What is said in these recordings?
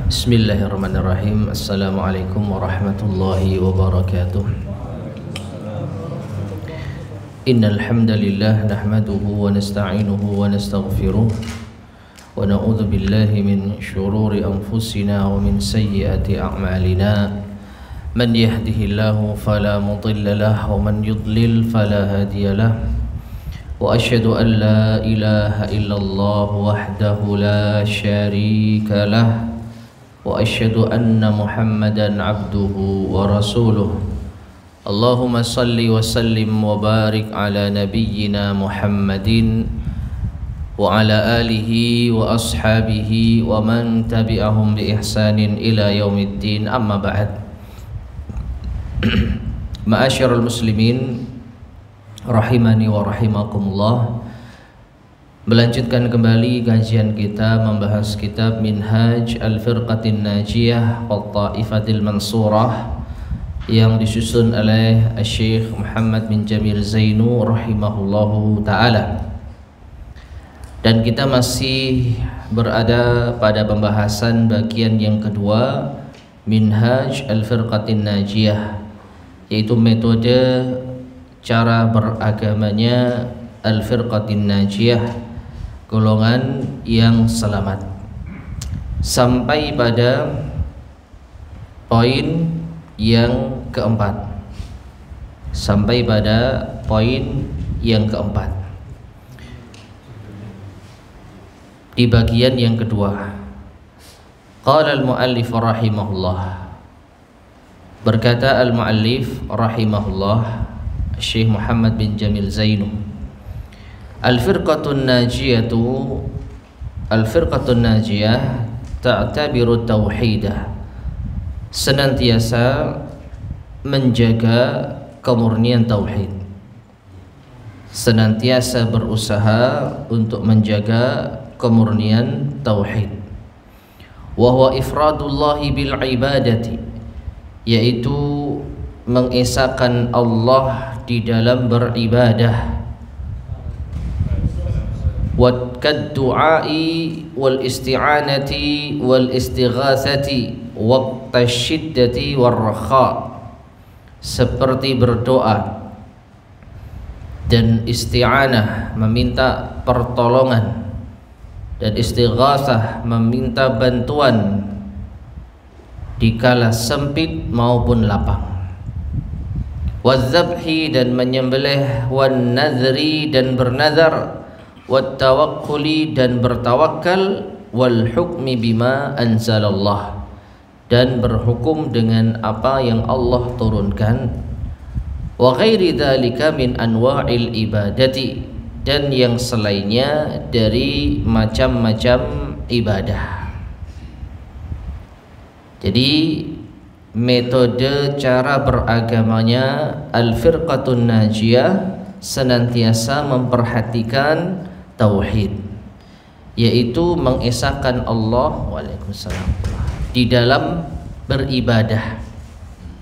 Bismillahirrahmanirrahim. Assalamualaikum warahmatullahi wabarakatuh. Innal hamdalillah nahmaduhu wa nasta'inuhu wa nastaghfiruh wa na'udzu billahi min shururi anfusina wa min sayyiati a'malina. Man yahdihillahu fala mudilla lahu wa man yudlil fala hadiya lahu. Wa asyhadu an la ilaha illallah wahdahu la syarika lah wa asyhadu anna Muhammadan abduhu wa rasuluh. Allahumma salli wa sallim wa barik ala nabiyyina Muhammadin wa ala alihi wa ashabihi wa man tabi'ahum bi ihsanin ila yaumiddin. Amma ba'd. Ma'asyiral muslimin rahimani wa rahimakumullah. Melanjutkan kembali kajian kita membahas kitab Minhaj Al-Firqatin Najiyah wa Ta'ifatil Mansurah yang disusun oleh Syekh Muhammad bin Jamil Zainu rahimahullahu ta'ala. Dan kita masih berada pada pembahasan bagian yang kedua Minhaj Al-Firqatin Najiyah, yaitu metode cara beragamanya Al-Firqatin Najiyah, golongan yang selamat, sampai pada poin yang keempat. Di bagian yang kedua, qala al-muallif rahimahullah, berkata al-muallif rahimahullah Syekh Muhammad bin Jamil Zainu, Al-firqatun najiyah ta'tabiru tauhidah, senantiasa menjaga kemurnian tauhid, senantiasa berusaha untuk menjaga kemurnian tauhid. Wa huwa ifradullahi bil ibadati, yaitu mengesahkan Allah di dalam beribadah. Wad du'ai wal isti'anati wal istighatsati waqta syiddati war rakha, seperti berdoa dan isti'anah meminta pertolongan dan istighatsah meminta bantuan di kala sempit maupun lapang. Wadzabhi, dan menyembelih, wan nadhri, dan bernazar, wat tawakkuli, dan bertawakal, wal hukmi bima anzalallah, dan berhukum dengan apa yang Allah turunkan, wa ghairi dzalika min anwa'il ibadati, dan yang selainnya dari macam-macam ibadah. Jadi metode cara beragamanya Al-Firqatun Najiyah senantiasa memperhatikan tauhid, yaitu mengesahkan Allah Waalaikumsalam di dalam beribadah,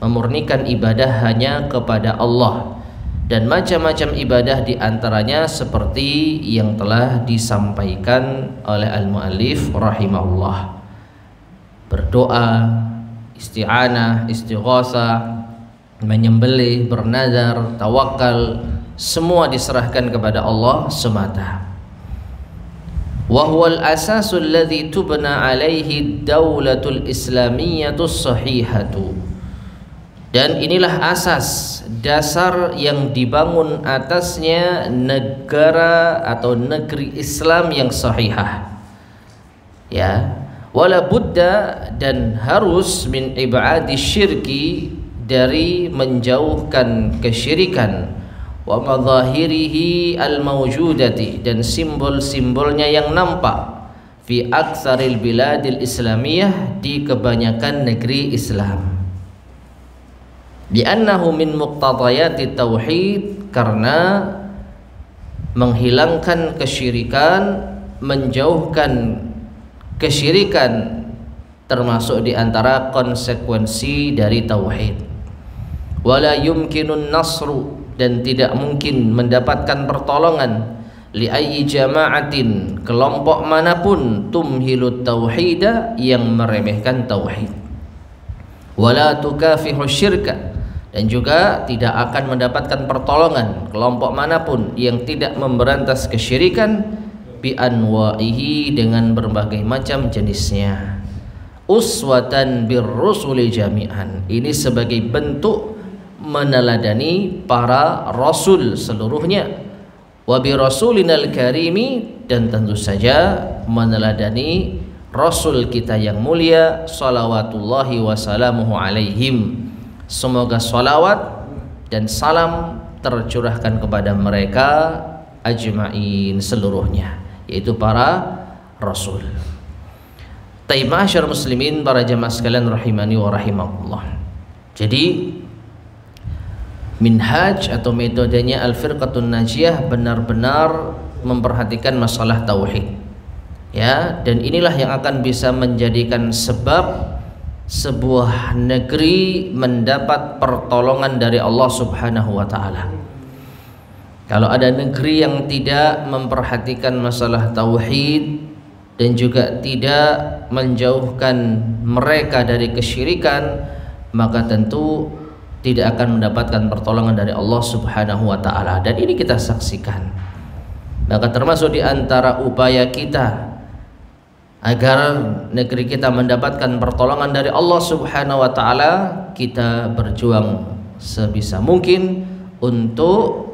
memurnikan ibadah hanya kepada Allah, dan macam-macam ibadah diantaranya seperti yang telah disampaikan oleh al-muallif rahimahullah: berdoa, isti'anah, istighatsah, menyembelih, bernazar, tawakal, semua diserahkan kepada Allah semata. Wa huwal asasul ladzi tubna alaihi daulatul islamiyatus sahihatu, dan inilah asas dasar yang dibangun atasnya negara atau negeri Islam yang sahihah, ya. Wala budda, dan harus min ibadi syirki, dari menjauhkan kesyirikan, wa madhahirihi al-mawjudati, dan simbol-simbolnya yang nampak, fi aktsaril biladil islamiyah, di kebanyakan negeri Islam. Bi'annahu min muqtadayati tauhid, karena menghilangkan kesyirikan, menjauhkan kesyirikan termasuk di antara konsekuensi dari tauhid. Wala yumkinun nasru, dan tidak mungkin mendapatkan pertolongan li ayyi jama'atin, kelompok manapun, tumhilut tauhida, yang meremehkan tauhid, wala tukafihu syirka, dan juga tidak akan mendapatkan pertolongan kelompok manapun yang tidak memberantas kesyirikan, bi anwa'ihi, dengan berbagai macam jenisnya. Uswatan birrusuli jami'an, ini sebagai bentuk meneladani para rasul seluruhnya. Wa bi rasulinal karimi, dan tentu saja meneladani rasul kita yang mulia, salawatullahi wassalamuhu alaihim, semoga salawat dan salam tercurahkan kepada mereka ajma'in, seluruhnya, yaitu para rasul. Taib ma'asyar muslimin, para jamaah sekalian rahimani wa rahimakumullah. Jadi minhaj atau metodenya Al-Firqatun Najiyah benar-benar memperhatikan masalah tauhid, ya, dan inilah yang akan bisa menjadikan sebab sebuah negeri mendapat pertolongan dari Allah Subhanahu wa taala. Kalau ada negeri yang tidak memperhatikan masalah tauhid dan juga tidak menjauhkan mereka dari kesyirikan, maka tentu tidak akan mendapatkan pertolongan dari Allah Subhanahu wa taala. Dan ini kita saksikan. Maka termasuk di antara upaya kita agar negeri kita mendapatkan pertolongan dari Allah Subhanahu wa taala, kita berjuang sebisa mungkin untuk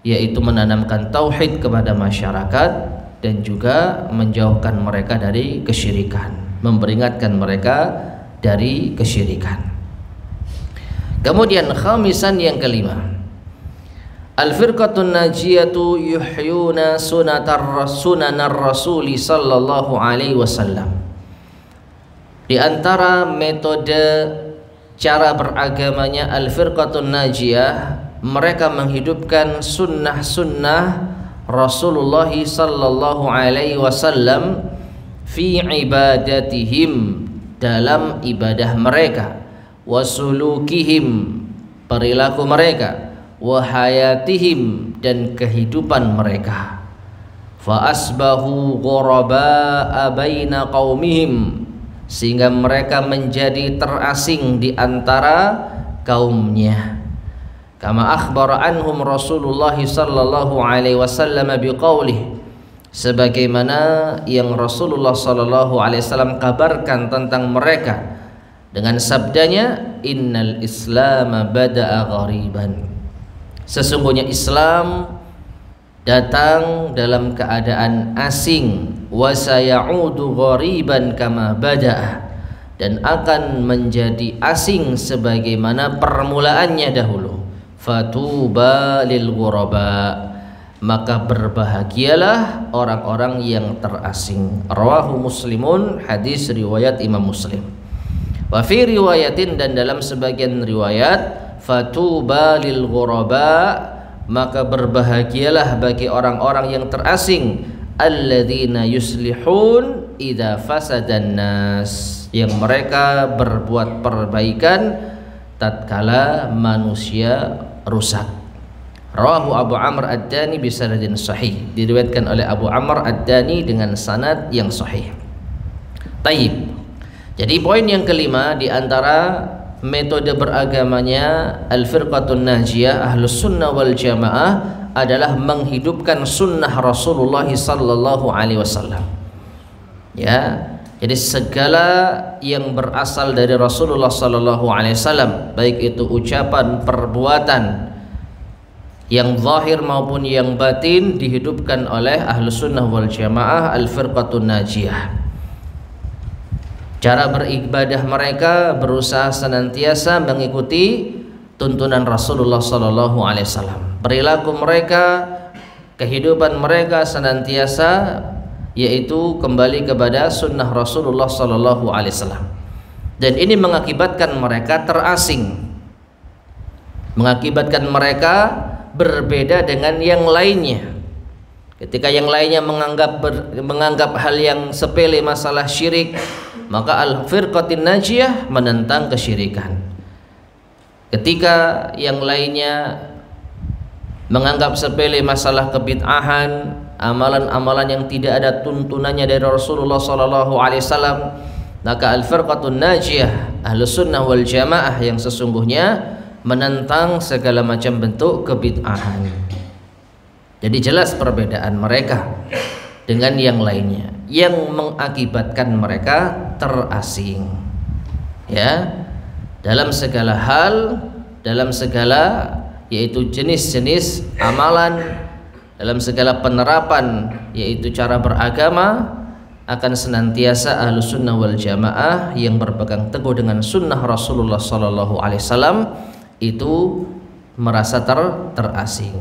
yaitu menanamkan tauhid kepada masyarakat dan juga menjauhkan mereka dari kesyirikan, memperingatkan mereka dari kesyirikan. Kemudian khamisan, yang kelima, Al-Firqatun Najiyatu yuhyuna sunanar Rasuli sallallahu alaihi wasallam. Di antara metode cara beragamanya Al-Firqatun Najiyah, mereka menghidupkan sunnah-sunnah Rasulullah sallallahu alaihi wasallam fi ibadatihim, dalam ibadah mereka, wasulukihim, perilaku mereka, wahayatihim, dan kehidupan mereka. Fa asbahu ghuraba'a baina qaumihim, sehingga mereka menjadi terasing di antara kaumnya. Kama akhbara anhum Rasulullah sallallahu alaihi wasallam biqaulih, sebagaimana yang Rasulullah sallallahu alaihi wasallam kabarkan tentang mereka dengan sabdanya, innal Islam bada'a ghariban, sesungguhnya Islam datang dalam keadaan asing, wa sayaudu ghariban kama bada'a, dan akan menjadi asing sebagaimana permulaannya dahulu. Fatuba lil ghuraba, maka berbahagialah orang-orang yang terasing. Rawahu Muslimun, hadis riwayat Imam Muslim. Wa fi riwayatin, dan dalam sebagian riwayat, fatuba lil ghuraba, maka berbahagialah bagi orang-orang yang terasing, alladzina yuslihun idza fasadan nas, yang mereka berbuat perbaikan tatkala manusia rusak. Rawahu Abu Amr Ad-Dani bi sanadin sahih, diriwayatkan oleh Abu Amr Ad-Dani dengan sanad yang sahih. Taib. Jadi poin yang kelima di antara metode beragamanya Al-Firqatun Najiyah Ahlus Sunnah wal Jamaah adalah menghidupkan sunnah Rasulullah sallallahu alaihi wasallam. Ya, jadi segala yang berasal dari Rasulullah sallallahu alaihi wasallam, baik itu ucapan, perbuatan, yang zahir maupun yang batin, dihidupkan oleh Ahlus Sunnah wal Jamaah Al-Firqatun Najiyah. Cara beribadah mereka berusaha senantiasa mengikuti tuntunan Rasulullah sallallahu alaihi wasallam. Perilaku mereka, kehidupan mereka senantiasa yaitu kembali kepada sunnah Rasulullah sallallahu alaihi wasallam. Dan ini mengakibatkan mereka terasing, mengakibatkan mereka berbeda dengan yang lainnya. Ketika yang lainnya menganggap hal yang sepele masalah syirik, maka Al-Firqatun Najiyah menentang kesyirikan. Ketika yang lainnya menganggap sepele masalah kebid'ahan, amalan-amalan yang tidak ada tuntunannya dari Rasulullah sallallahu alaihi wasallam, maka al-firqatun najiyah, ahlus sunnah wal jamaah yang sesungguhnya menentang segala macam bentuk kebid'ahan. Jadi jelas perbedaan mereka dengan yang lainnya yang mengakibatkan mereka terasing, ya, dalam segala hal, dalam segala yaitu jenis-jenis amalan, dalam segala penerapan yaitu cara beragama, akan senantiasa ahlus sunnah wal jamaah yang berpegang teguh dengan sunnah Rasulullah sallallahu alaihi wasallam itu merasa terasing.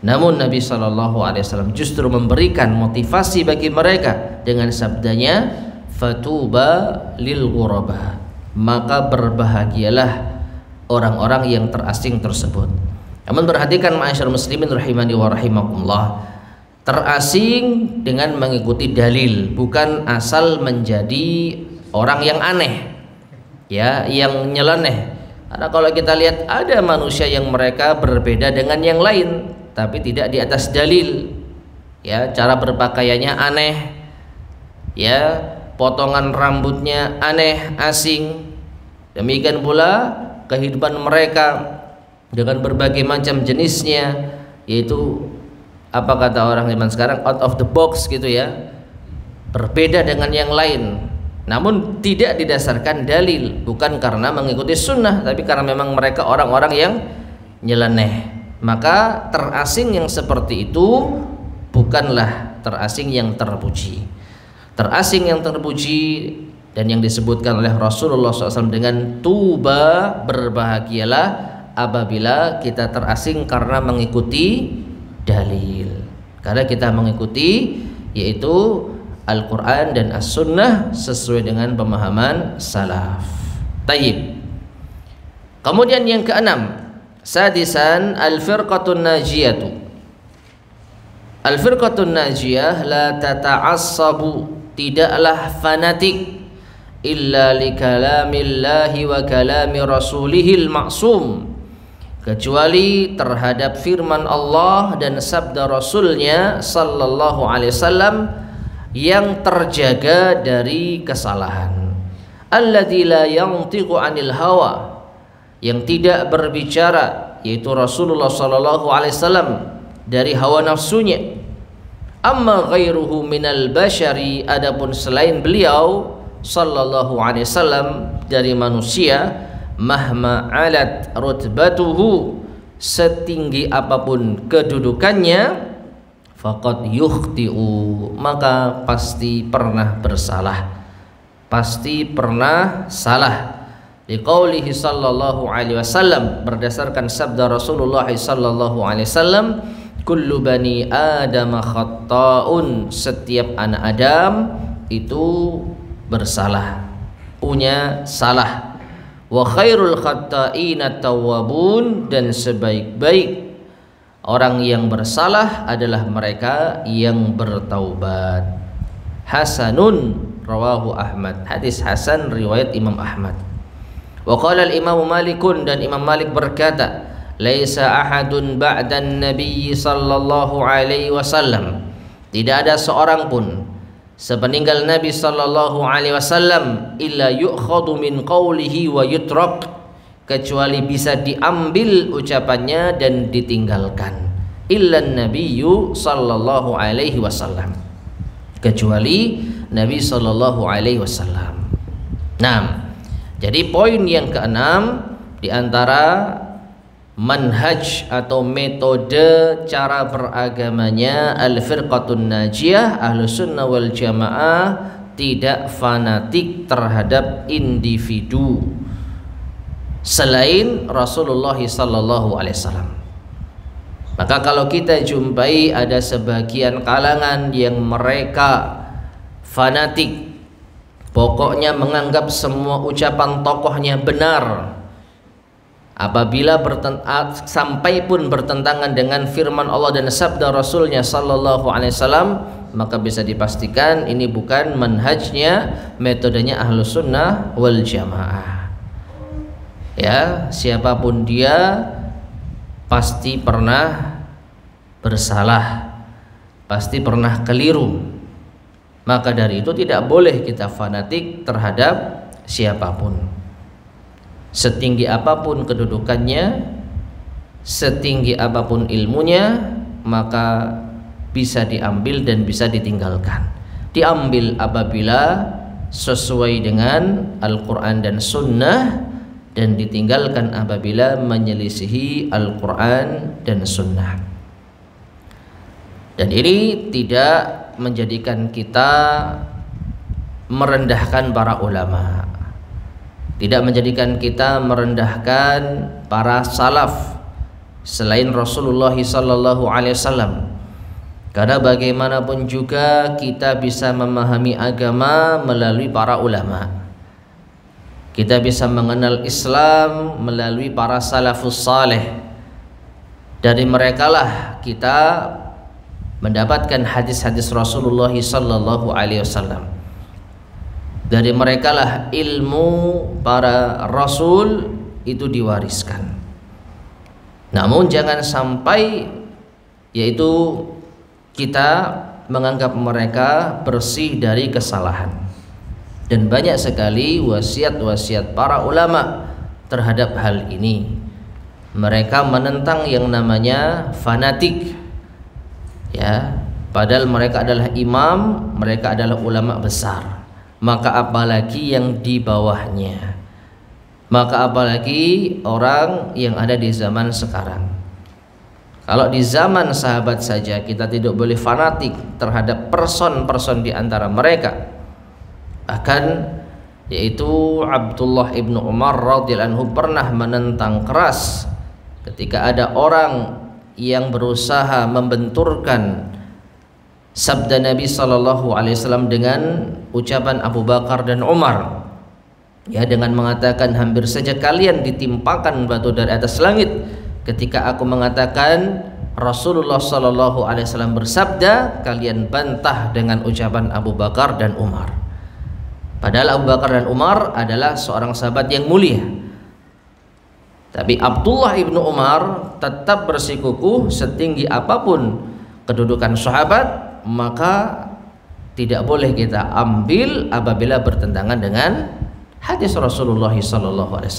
Namun Nabi sallallahu alaihi wasallam justru memberikan motivasi bagi mereka dengan sabdanya, fatuba lil ghuraba, maka berbahagialah orang-orang yang terasing tersebut. Namun perhatikan ma'asyar muslimin rahimani wa rahimakumullah, terasing dengan mengikuti dalil, bukan asal menjadi orang yang aneh, ya, yang nyeleneh. Karena kalau kita lihat ada manusia yang mereka berbeda dengan yang lain, tapi tidak di atas dalil, ya, cara berpakaiannya aneh, ya, potongan rambutnya aneh, asing. Demikian pula kehidupan mereka dengan berbagai macam jenisnya, yaitu apa kata orang zaman sekarang, out of the box gitu ya, berbeda dengan yang lain. Namun tidak didasarkan dalil, bukan karena mengikuti sunnah, tapi karena memang mereka orang-orang yang nyeleneh. Maka terasing yang seperti itu bukanlah terasing yang terpuji. Terasing yang terpuji dan yang disebutkan oleh Rasulullah SAW dengan tuba, berbahagialah apabila kita terasing karena mengikuti dalil, karena kita mengikuti yaitu Al-Quran dan As-Sunnah sesuai dengan pemahaman salaf. Tayyib. Kemudian yang keenam, sadisan al-firqatun najiyatu. Al-firqatun najiyah la tata'assabu, tidaklah fanatik illa li kalamillahi wa kalami rasulihil ma'sum, kecuali terhadap firman Allah dan sabda Rasulnya sallallahu alaihi wasallam yang terjaga dari kesalahan. Alladzi la yantiqu 'anil hawa, yang tidak berbicara yaitu Rasulullah sallallahu alaihi wasallam dari hawa nafsunya. Amma ghairuhu minal bashari, adapun selain beliau sallallahu alaihi wasallam dari manusia, mahma alat rutbatuhu, setinggi apapun kedudukannya, faqad yukhti'u, maka pasti pernah bersalah, pasti pernah salah. Liqaulihi sallallahu alaihi wasallam, berdasarkan sabda Rasulullah sallallahu alaihi wasallam, kullu bani adam khatta'un, setiap anak Adam itu bersalah, punya salah. Wa khairul khatta'ina tawwabun, dan sebaik-baik orang yang bersalah adalah mereka yang bertaubat. Hasanun rawahu Ahmad, hadis hasan riwayat Imam Ahmad. Wa qala al-Imam Malikun, dan Imam Malik berkata, laisa ahadun ba'dan nabiy sallallahu alaihi wasallam, tidak ada seorang pun sepeninggal Nabi sallallahu alaihi wasallam illa yu'khadhu min qawlihi wa yutrak, kecuali bisa diambil ucapannya dan ditinggalkan. Illa nabiyyu sallallahu alaihi wasallam, kecuali Nabi sallallahu alaihi wasallam. Nah, jadi poin yang keenam di antara manhaj atau metode cara beragamanya al-firqatun najiyah, ahlus sunnah wal jamaah, tidak fanatik terhadap individu selain Rasulullah sallallahu alaihi wasallam. Maka kalau kita jumpai ada sebagian kalangan yang mereka fanatik, pokoknya menganggap semua ucapan tokohnya benar, apabila sampai pun bertentangan dengan firman Allah dan sabda Rasulnya sallallahu alaihi wasallam, maka bisa dipastikan ini bukan manhajnya, metodenya ahlus sunnah wal jamaah. Ya, siapapun dia pasti pernah bersalah, pasti pernah keliru. Maka dari itu tidak boleh kita fanatik terhadap siapapun. Setinggi apapun kedudukannya, setinggi apapun ilmunya, maka bisa diambil dan bisa ditinggalkan. Diambil apabila sesuai dengan Al-Quran dan Sunnah, dan ditinggalkan apabila menyelisihi Al-Quran dan Sunnah. Dan ini tidak menjadikan kita merendahkan para ulama, tidak menjadikan kita merendahkan para salaf selain Rasulullah SAW. Karena bagaimanapun juga kita bisa memahami agama melalui para ulama. Kita bisa mengenal Islam melalui para salafus saleh. Dari merekalah kita mendapatkan hadis-hadis Rasulullah SAW. Dari merekalah ilmu para rasul itu diwariskan. Namun jangan sampai yaitu kita menganggap mereka bersih dari kesalahan. Dan banyak sekali wasiat-wasiat para ulama terhadap hal ini. Mereka menentang yang namanya fanatik, ya, padahal mereka adalah imam, mereka adalah ulama besar. Maka apalagi yang di bawahnya, maka apalagi orang yang ada di zaman sekarang. Kalau di zaman sahabat saja kita tidak boleh fanatik terhadap person-person di antara mereka. Bahkan yaitu Abdullah ibnu Umar radhiyallahu anhu pernah menentang keras ketika ada orang yang berusaha membenturkan sabda Nabi SAW dengan ucapan Abu Bakar dan Umar, ya, dengan mengatakan hampir saja kalian ditimpakan batu dari atas langit ketika aku mengatakan Rasulullah SAW bersabda, kalian bantah dengan ucapan Abu Bakar dan Umar. Padahal Abu Bakar dan Umar adalah seorang sahabat yang mulia. Tapi Abdullah ibnu Umar tetap bersikukuh setinggi apapun kedudukan sahabat, maka tidak boleh kita ambil apabila bertentangan dengan hadis Rasulullah SAW.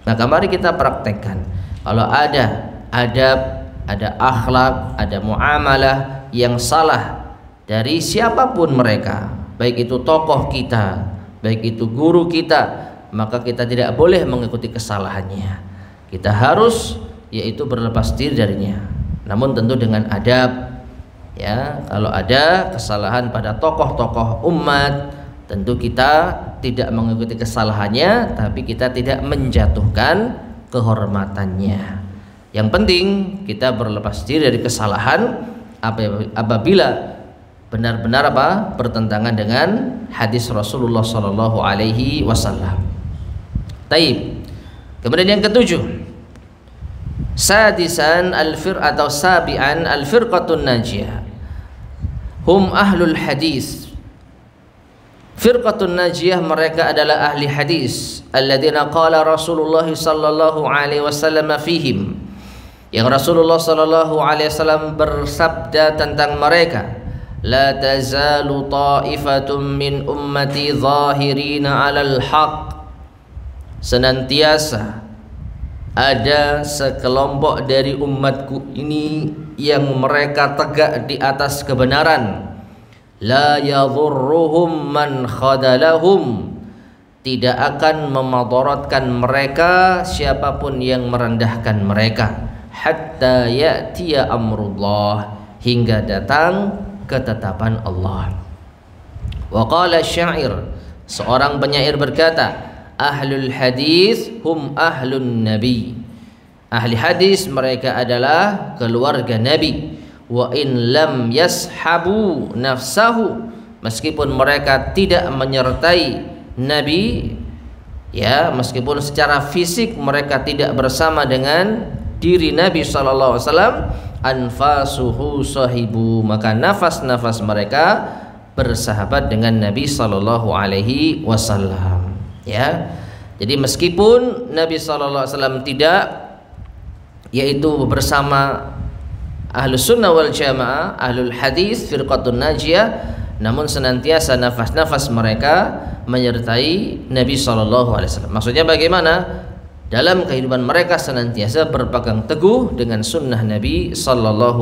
Maka mari kita praktekkan. Kalau ada adab, ada akhlak, ada muamalah yang salah dari siapapun mereka, baik itu tokoh kita, baik itu guru kita, maka kita tidak boleh mengikuti kesalahannya. Kita harus yaitu berlepas diri darinya. Namun tentu dengan adab, ya. Kalau ada kesalahan pada tokoh-tokoh umat, tentu kita tidak mengikuti kesalahannya, tapi kita tidak menjatuhkan kehormatannya. Yang penting kita berlepas diri dari kesalahan apabila benar-benar bertentangan dengan hadis Rasulullah SAW. Taib. Kemudian yang ketujuh, sadisan atau sabi'an al-firqatun najiyah hum ahlul hadis. Firqatun najiyah mereka adalah ahli hadis, alladzina qala Rasulullah sallallahu alaihi wasallam fihim, yang Rasulullah sallallahu alaihi wasallam bersabda tentang mereka, la tazalu ta'ifatun min ummati zahirina 'alal haqq, senantiasa ada sekelompok dari umatku ini yang mereka tegak di atas kebenaran. La yadhurruhum man khadalahum, tidak akan memadaratkan mereka siapapun yang merendahkan mereka, hatta ya'tiya amrullah, hingga datang ketetapan Allah. Wa qala syair, seorang penyair berkata, ahlul hadis hum ahlun nabi, ahli hadis mereka adalah keluarga Nabi. Wa in lam yashabu nafsahu, meskipun mereka tidak menyertai Nabi, ya, meskipun secara fisik mereka tidak bersama dengan diri Nabi sallallahu alaihi wasallam, anfasuhu sahibu, maka nafas-nafas mereka bersahabat dengan Nabi sallallahu alaihi wasallam, ya. Jadi meskipun Nabi sallallahu alaihi wasallam tidak yaitu bersama Ahlus sunnah wal jamaah, ahlul hadis, firqatun najiyah, namun senantiasa nafas-nafas mereka menyertai Nabi SAW. Maksudnya bagaimana? Dalam kehidupan mereka senantiasa berpegang teguh dengan sunnah Nabi SAW.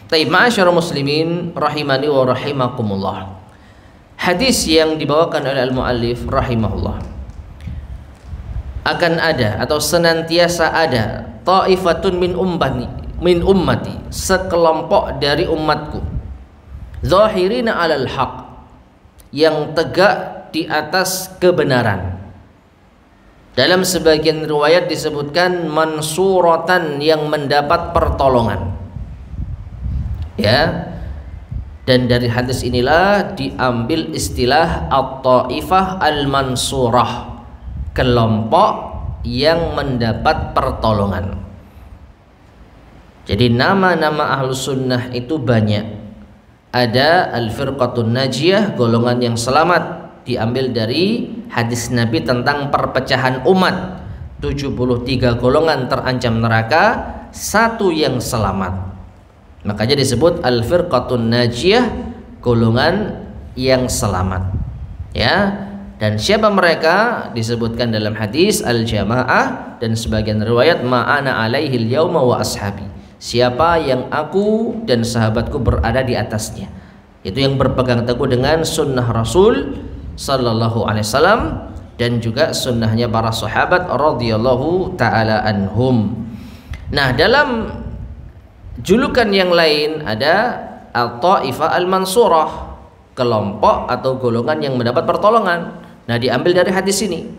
Taib, ma'asyarul muslimin rahimani wa rahimakumullah. Hadis yang dibawakan oleh al-muallif rahimahullah, akan ada atau senantiasa ada ta'ifatun min ummati, sekelompok dari umatku, zahirina 'alal haq, yang tegak di atas kebenaran. Dalam sebagian riwayat disebutkan mansuratan, yang mendapat pertolongan. Ya. Dan dari hadis inilah diambil istilah at-taifah al-mansurah, kelompok yang mendapat pertolongan. Jadi nama-nama ahlus sunnah itu banyak. Ada al-firqatun najiyah, golongan yang selamat, diambil dari hadis Nabi tentang perpecahan umat. 73 golongan terancam neraka, satu yang selamat. Makanya disebut al-firqatun najiyah, golongan yang selamat. Ya. Dan siapa mereka? Disebutkan dalam hadis al-jamaah, dan sebagian riwayat ma'ana alaihil yauma wa ashabi, siapa yang aku dan sahabatku berada di atasnya, itu yang berpegang teguh dengan sunnah Rasul sallallahu alaihi wasallam dan juga sunnahnya para sahabat radhiyallahu taala anhum. Nah, dalam julukan yang lain ada al-taifah al-mansurah, kelompok atau golongan yang mendapat pertolongan. Nah, diambil dari hadis ini,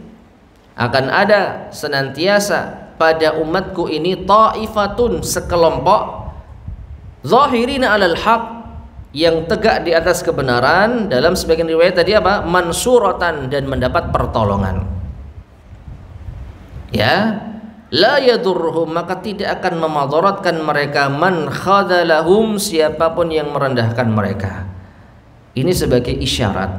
akan ada senantiasa pada umatku ini ta'ifatun, sekelompok, zahirina 'alal haq, yang tegak di atas kebenaran. Dalam sebagian riwayat tadi apa? Mansuratan, dan mendapat pertolongan. Ya, la yadurruhum, maka tidak akan memadaratkan mereka, man khadalahum, siapapun yang merendahkan mereka. Ini sebagai isyarat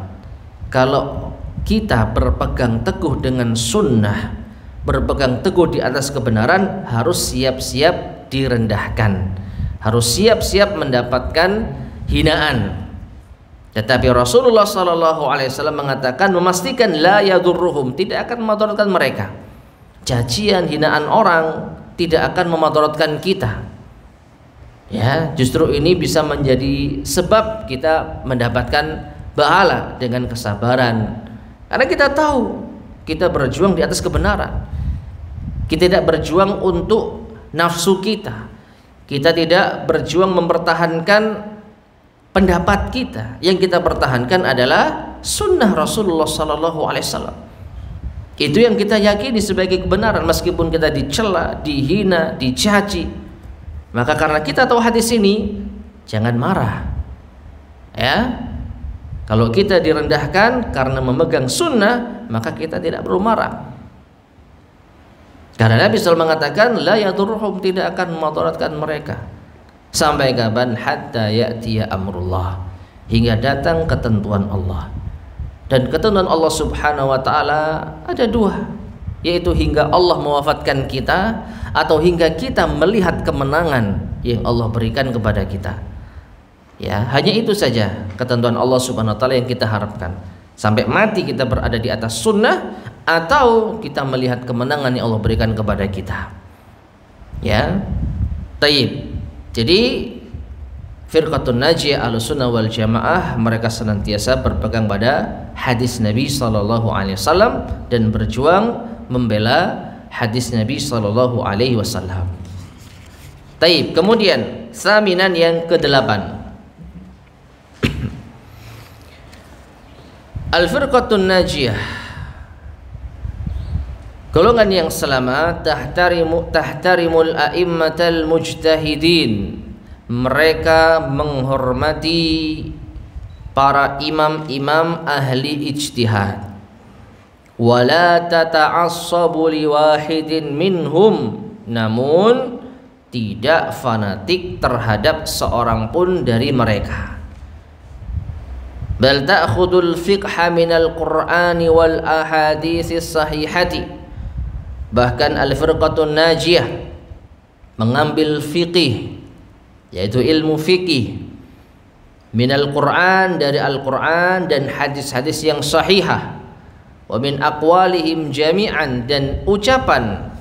kalau kita berpegang teguh dengan sunnah, berpegang teguh di atas kebenaran, harus siap-siap direndahkan, harus siap-siap mendapatkan hinaan. Tetapi Rasulullah SAW mengatakan, memastikan la yadurruhum, tidak akan memadaratkan mereka. Cacian, hinaan orang tidak akan memadaratkan kita. Ya, justru ini bisa menjadi sebab kita mendapatkan pahala dengan kesabaran. Karena kita tahu kita berjuang di atas kebenaran. Kita tidak berjuang untuk nafsu kita. Kita tidak berjuang mempertahankan pendapat kita. Yang kita pertahankan adalah sunnah Rasulullah SAW. Itu yang kita yakini sebagai kebenaran, meskipun kita dicela, dihina, dicaci. Maka karena kita tahu hadis ini, jangan marah. Ya. Kalau kita direndahkan karena memegang sunnah, maka kita tidak perlu marah. Karena Nabi SAW mengatakan, la yadurruhum, tidak akan memadaratkan mereka. Sampai kapan? Hatta ya'tiya amrullah, hingga datang ketentuan Allah. Dan ketentuan Allah Subhanahu wa ta'ala ada dua, yaitu hingga Allah mewafatkan kita, atau hingga kita melihat kemenangan yang Allah berikan kepada kita. Ya, hanya itu saja ketentuan Allah Subhanahu wa ta'ala yang kita harapkan. Sampai mati kita berada di atas sunnah, atau kita melihat kemenangan yang Allah berikan kepada kita. Ya. Taib. Jadi firqatun najiyah ahlussunnah wal jamaah, mereka senantiasa berpegang pada hadis Nabi SAW dan berjuang membela hadis Nabi SAW. Taib. Kemudian saminan yang ke-8, al-firqatun najiyah, golongan yang selamat, tahtarimul a'immatal mujtahidin, mereka menghormati para imam-imam ahli ijtihad, wala tata'assabu liwahidin minhum, namun tidak fanatik terhadap seorang pun dari mereka. Bal ta'khudul fiqha minal qur'ani wal ahaditsis sahihati, bahkan al-firqatun najiyah mengambil fiqih, yaitu ilmu fikih, minal Quran, dari Al-Quran dan hadis-hadis yang sahihah, wa min aqwalihim jami'an, dan ucapan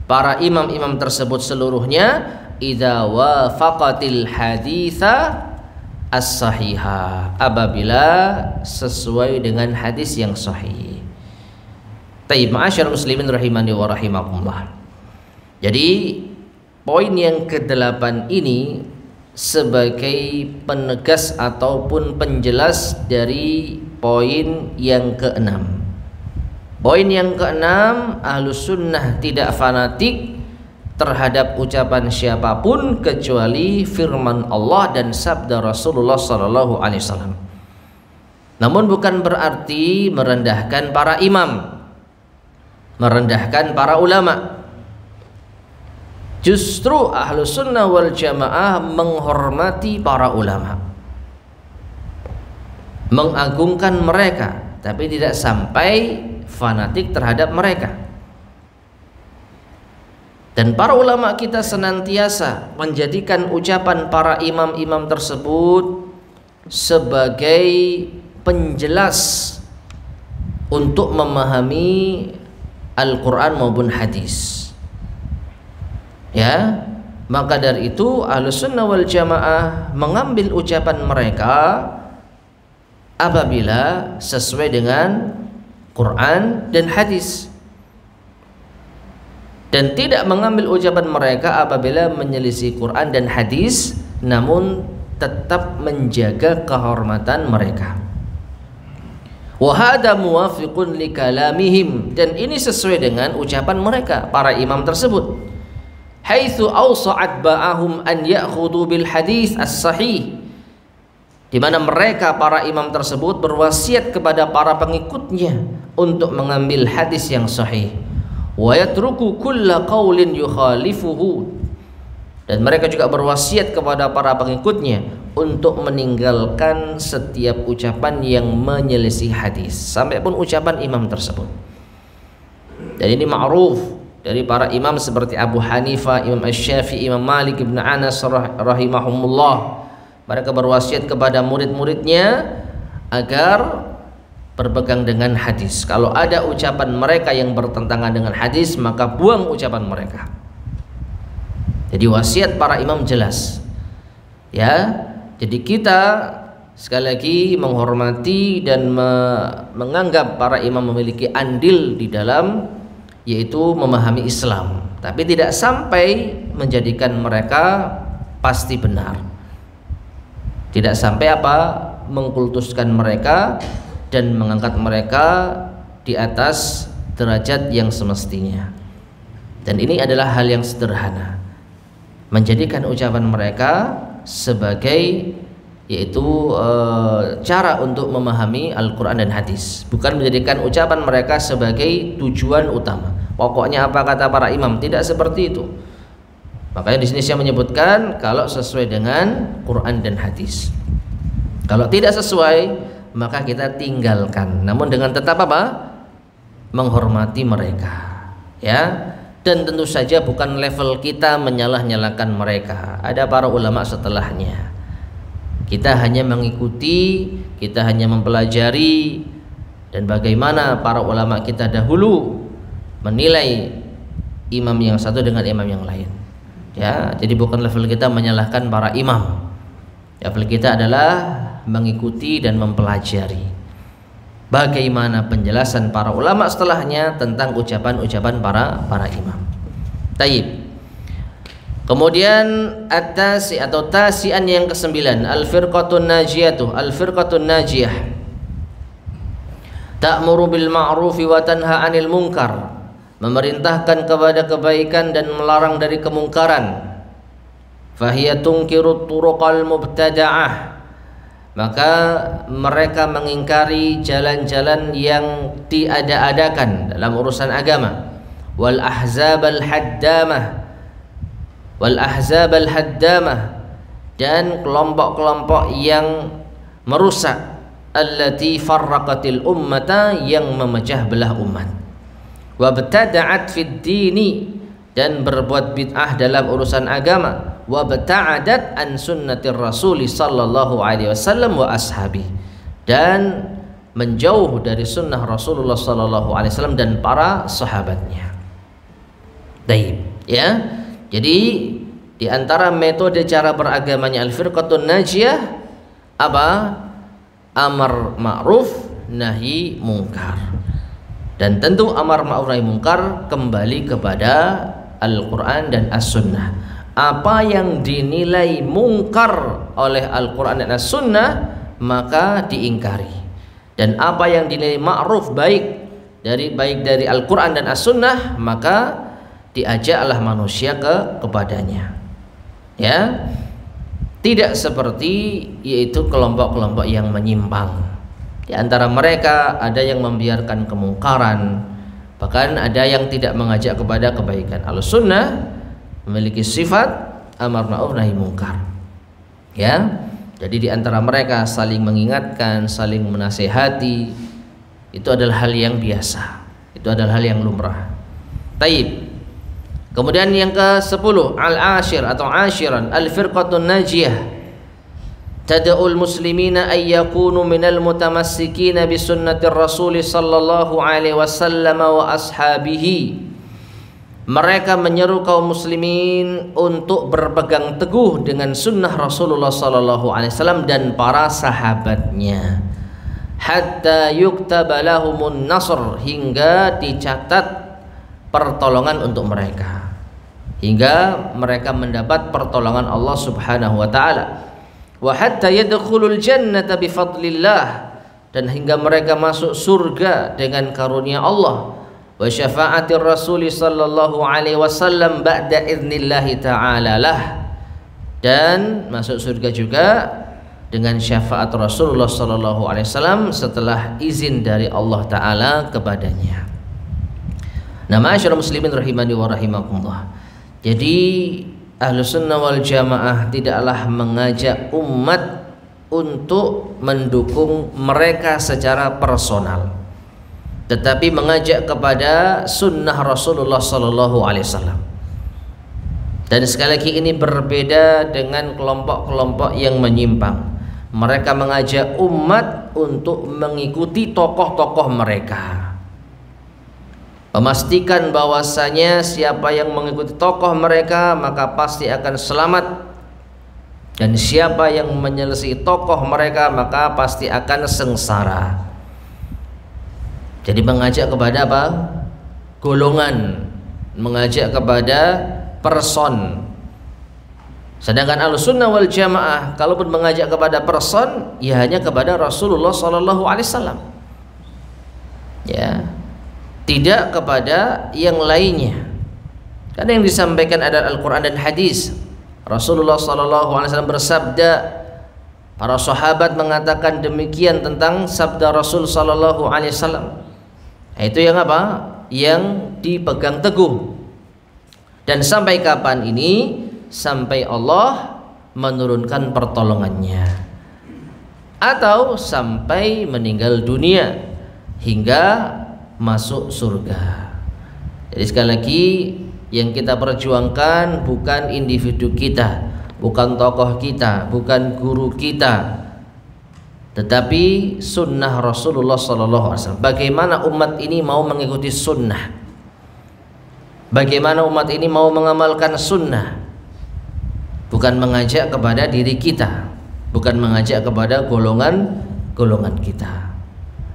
para imam-imam tersebut seluruhnya, idza wafaqatil haditha as-sahihah, apabila sesuai dengan hadis yang sahih. Taib, ma'asyar muslimin rahimani wa rahimakumullah. Jadi poin yang ke-8 ini sebagai penegas ataupun penjelas dari poin yang ke-6. Poin yang ke-6, Ahlus Sunnah tidak fanatik terhadap ucapan siapapun kecuali firman Allah dan sabda Rasulullah sallallahu alaihi wasallam. Namun bukan berarti merendahkan para imam, merendahkan para ulama. Justru Ahlus Sunnah wal Jamaah menghormati para ulama, mengagungkan mereka, tapi tidak sampai fanatik terhadap mereka. Dan para ulama kita senantiasa menjadikan ucapan para imam-imam tersebut sebagai penjelas untuk memahami Al-Quran maupun hadis. Ya, maka dari itu Ahlus Sunnah wal Jamaah mengambil ucapan mereka apabila sesuai dengan Quran dan hadis, dan tidak mengambil ucapan mereka apabila menyelisih Quran dan hadis, namun tetap menjaga kehormatan mereka. Wa hadza muwafiqun li kalamihim, dan ini sesuai dengan ucapan mereka para imam tersebut. Haitsu awsa'at ba'ahum an ya'khudhu bil hadis as-sahih, di mana mereka para imam tersebut berwasiat kepada para pengikutnya untuk mengambil hadis yang sahih. Wa yatruku kulla qaulin yukhalifuhu, dan mereka juga berwasiat kepada para pengikutnya untuk meninggalkan setiap ucapan yang menyelisih hadis, sampai pun ucapan imam tersebut. Dan ini ma'ruf dari para imam seperti Abu Hanifah, Imam Asy-Syafi'i, Imam Malik Ibn Anas rahimahumullah. Mereka berwasiat kepada murid-muridnya agar berpegang dengan hadis. Kalau ada ucapan mereka yang bertentangan dengan hadis, maka buang ucapan mereka. Jadi wasiat para imam jelas. Ya, jadi kita sekali lagi menghormati dan menganggap para imam memiliki andil di dalam, yaitu memahami Islam, tapi tidak sampai menjadikan mereka pasti benar. Tidak sampai mengkultuskan mereka dan mengangkat mereka di atas derajat yang semestinya. Dan ini adalah hal yang sederhana, menjadikan ucapan mereka sebagai cara untuk memahami Al-Quran dan hadis, bukan menjadikan ucapan mereka sebagai tujuan utama. Pokoknya apa kata para imam, tidak seperti itu. Makanya di sini saya menyebutkan kalau sesuai dengan Quran dan hadis. Kalau tidak sesuai, maka kita tinggalkan, namun dengan tetap menghormati mereka, ya. Dan tentu saja bukan level kita menyalah-nyalahkan mereka, ada para ulama setelahnya. Kita hanya mengikuti, kita hanya mempelajari, dan bagaimana para ulama kita dahulu menilai imam yang satu dengan imam yang lain, ya. Jadi bukan level kita menyalahkan para imam, level kita adalah mengikuti dan mempelajari bagaimana penjelasan para ulama setelahnya tentang ucapan-ucapan para imam. Taib. Kemudian at-tasi atau tasian yang ke-9, al-firqatun najiyatuh, al-firqatun najiyah ta'muru bil ma'rufi wa tanha 'anil munkar, memerintahkan kepada kebaikan dan melarang dari kemungkaran. Fahiya tunkiru turuqal mubtada'ah, maka mereka mengingkari jalan-jalan yang diada-adakan dalam urusan agama. Wal ahzab al haddamah, wal ahzab al haddamah, dan kelompok-kelompok yang merusak, allati farraqatil ummata, yang memecah belah umat. Wa btada'at fid dini, dan berbuat bid'ah dalam urusan agama, wa bata'adat an sunnatir rasul sallallahu alaihi wasallam wa ashabi, dan menjauh dari sunnah Rasulullah sallallahu alaihi wasallam dan para sahabatnya. Baik, ya. Jadi di antara metode cara beragamanya al-firqatun najiyah apa? Amar ma'ruf nahi mungkar. Dan tentu amar ma'ruf nahi mungkar kembali kepada Al-Quran dan As-Sunnah. Apa yang dinilai mungkar oleh Al-Quran dan As-Sunnah maka diingkari, dan apa yang dinilai ma'ruf baik dari Al-Quran dan As-Sunnah maka diajaklah manusia kepadanya. Ya, tidak seperti yaitu kelompok-kelompok yang menyimpang. Di antara mereka ada yang membiarkan kemungkaran, bahkan ada yang tidak mengajak kepada kebaikan. Al-Sunnah memiliki sifat amar ma'ruf nahi mungkar. Ya, jadi di antara mereka saling mengingatkan, saling menasehati, itu adalah hal yang biasa, itu adalah hal yang lumrah. Taib. Kemudian yang ke-10 al-ashir atau ashiran al-firqatun najiyah tad'ul muslimina ay yakunu minal mutamassikina bi sunnatir rasul sallallahu alaihi wasallam wa ashabihi. Mereka menyeru kaum muslimin untuk berpegang teguh dengan sunnah Rasulullah sallallahu alaihi wasallam dan para sahabatnya, hatta yuktaba lahumun nasr, hingga dicatat pertolongan untuk mereka, hingga mereka mendapat pertolongan Allah Subhanahu wa taala. Wa hatta yadkhulul jannata bi fadlillah, dan hingga mereka masuk surga dengan karunia Allah. Wa syafa'atir rasul sallallahu alaihi wasallam ba'da idznillah ta'ala lah, dan masuk surga juga dengan syafaat Rasulullah sallallahu alaihi wasallam setelah izin dari Allah taala kepadanya. Nah, ma'asyiral muslimin rahimani wa rahimakumullah. Jadi Ahlus Sunnah wal Jamaah tidaklah mengajak umat untuk mendukung mereka secara personal, tetapi mengajak kepada sunnah Rasulullah sallallahu alaihi wasallam. Dan sekali lagi ini berbeda dengan kelompok-kelompok yang menyimpang. Mereka mengajak umat untuk mengikuti tokoh-tokoh mereka, memastikan bahwasanya siapa yang mengikuti tokoh mereka maka pasti akan selamat, dan siapa yang menyelesaikan tokoh mereka maka pasti akan sengsara. Jadi mengajak kepada apa? Golongan, mengajak kepada person. Sedangkan Ahlussunnah wal Jamaah kalaupun mengajak kepada person, ya hanya kepada Rasulullah sallallahu alaihi wasallam. Ya, tidak kepada yang lainnya. Karena yang disampaikan adalah Al-Quran dan hadis. Rasulullah SAW bersabda, para sahabat mengatakan demikian tentang sabda Rasul SAW. Itu yang apa? Yang dipegang teguh. Dan sampai kapan ini? Sampai Allah menurunkan pertolongannya, atau sampai meninggal dunia hingga masuk surga. Jadi sekali lagi yang kita perjuangkan bukan individu kita, bukan tokoh kita, bukan guru kita, tetapi sunnah Rasulullah SAW. Bagaimana umat ini mau mengikuti sunnah? Bagaimana umat ini mau mengamalkan sunnah? Bukan mengajak kepada diri kita, bukan mengajak kepada golongan kita.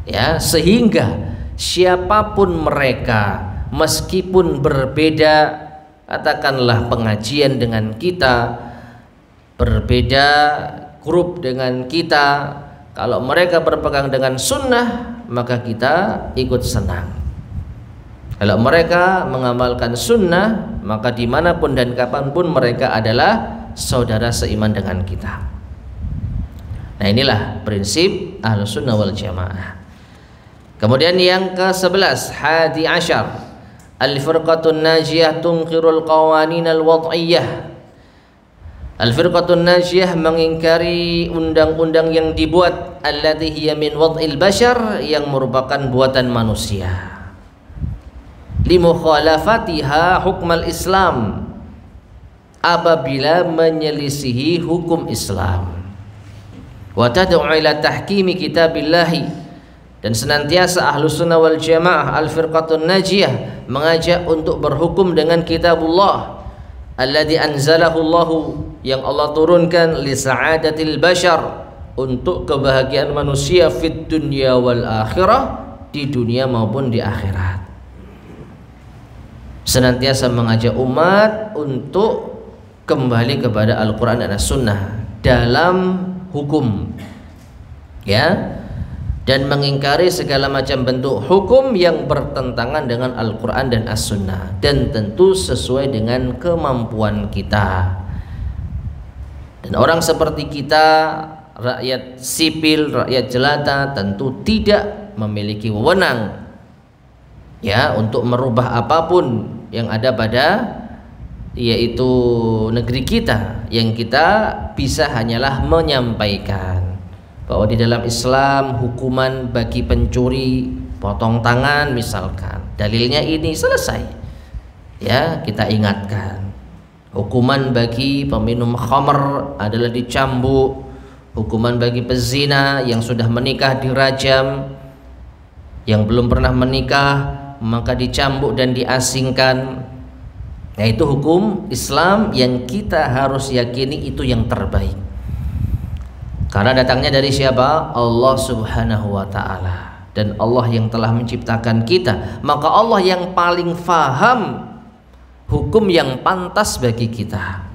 Ya, sehingga siapapun mereka, meskipun berbeda, katakanlah pengajian dengan kita, berbeda grup dengan kita, kalau mereka berpegang dengan sunnah maka kita ikut senang. Kalau mereka mengamalkan sunnah maka dimanapun dan kapanpun mereka adalah saudara seiman dengan kita. Nah, inilah prinsip Ahlussunnah wal Jamaah. Kemudian yang ke-11 hadi asyar al-firqatun najiyah tunqirul qawanin al-wad'iyyah. Al-firqatun najiyah mengingkari undang-undang yang dibuat, allati hiya min wad'il bashar, yang merupakan buatan manusia. limukhalafatiha hukmal Islam, apabila menyelisihi hukum Islam. Wa tad'u ila tahkimi kitabillahi, dan senantiasa Ahlus Sunnah wal Jamaah al-firqatun najiyah mengajak untuk berhukum dengan kitabullah alladzi anzalahu Allah, yang Allah turunkan, li sa'adatil bashar, untuk kebahagiaan manusia fid dunya wal akhirah, di dunia maupun di akhirat. Senantiasa mengajak umat untuk kembali kepada Al-Quran dan As-Sunnah dalam hukum, ya, dan mengingkari segala macam bentuk hukum yang bertentangan dengan Al-Quran dan As-Sunnah, dan tentu sesuai dengan kemampuan kita. Dan orang seperti kita, rakyat sipil, rakyat jelata, tentu tidak memiliki wewenang, ya, untuk merubah apapun yang ada pada yaitu negeri kita. Yang kita bisa hanyalah menyampaikan bahwa di dalam Islam hukuman bagi pencuri potong tangan misalkan, dalilnya ini, selesai, ya, kita ingatkan. Hukuman bagi peminum khamr adalah dicambuk. Hukuman bagi pezina yang sudah menikah dirajam, yang belum pernah menikah maka dicambuk dan diasingkan. Nah, itu hukum Islam yang kita harus yakini itu yang terbaik, karena datangnya dari siapa? Allah Subhanahu wa ta'ala. Dan Allah yang telah menciptakan kita, maka Allah yang paling faham hukum yang pantas bagi kita,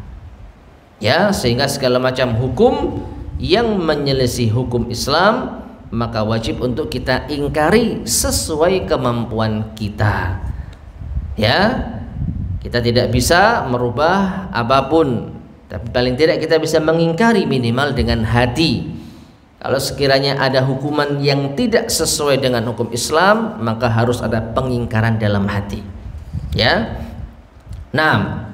ya, sehingga segala macam hukum yang menyelisih hukum Islam maka wajib untuk kita ingkari sesuai kemampuan kita, ya. Kita tidak bisa merubah apapun, tapi paling tidak kita bisa mengingkari minimal dengan hati. Kalau sekiranya ada hukuman yang tidak sesuai dengan hukum Islam, maka harus ada pengingkaran dalam hati, ya. Nah,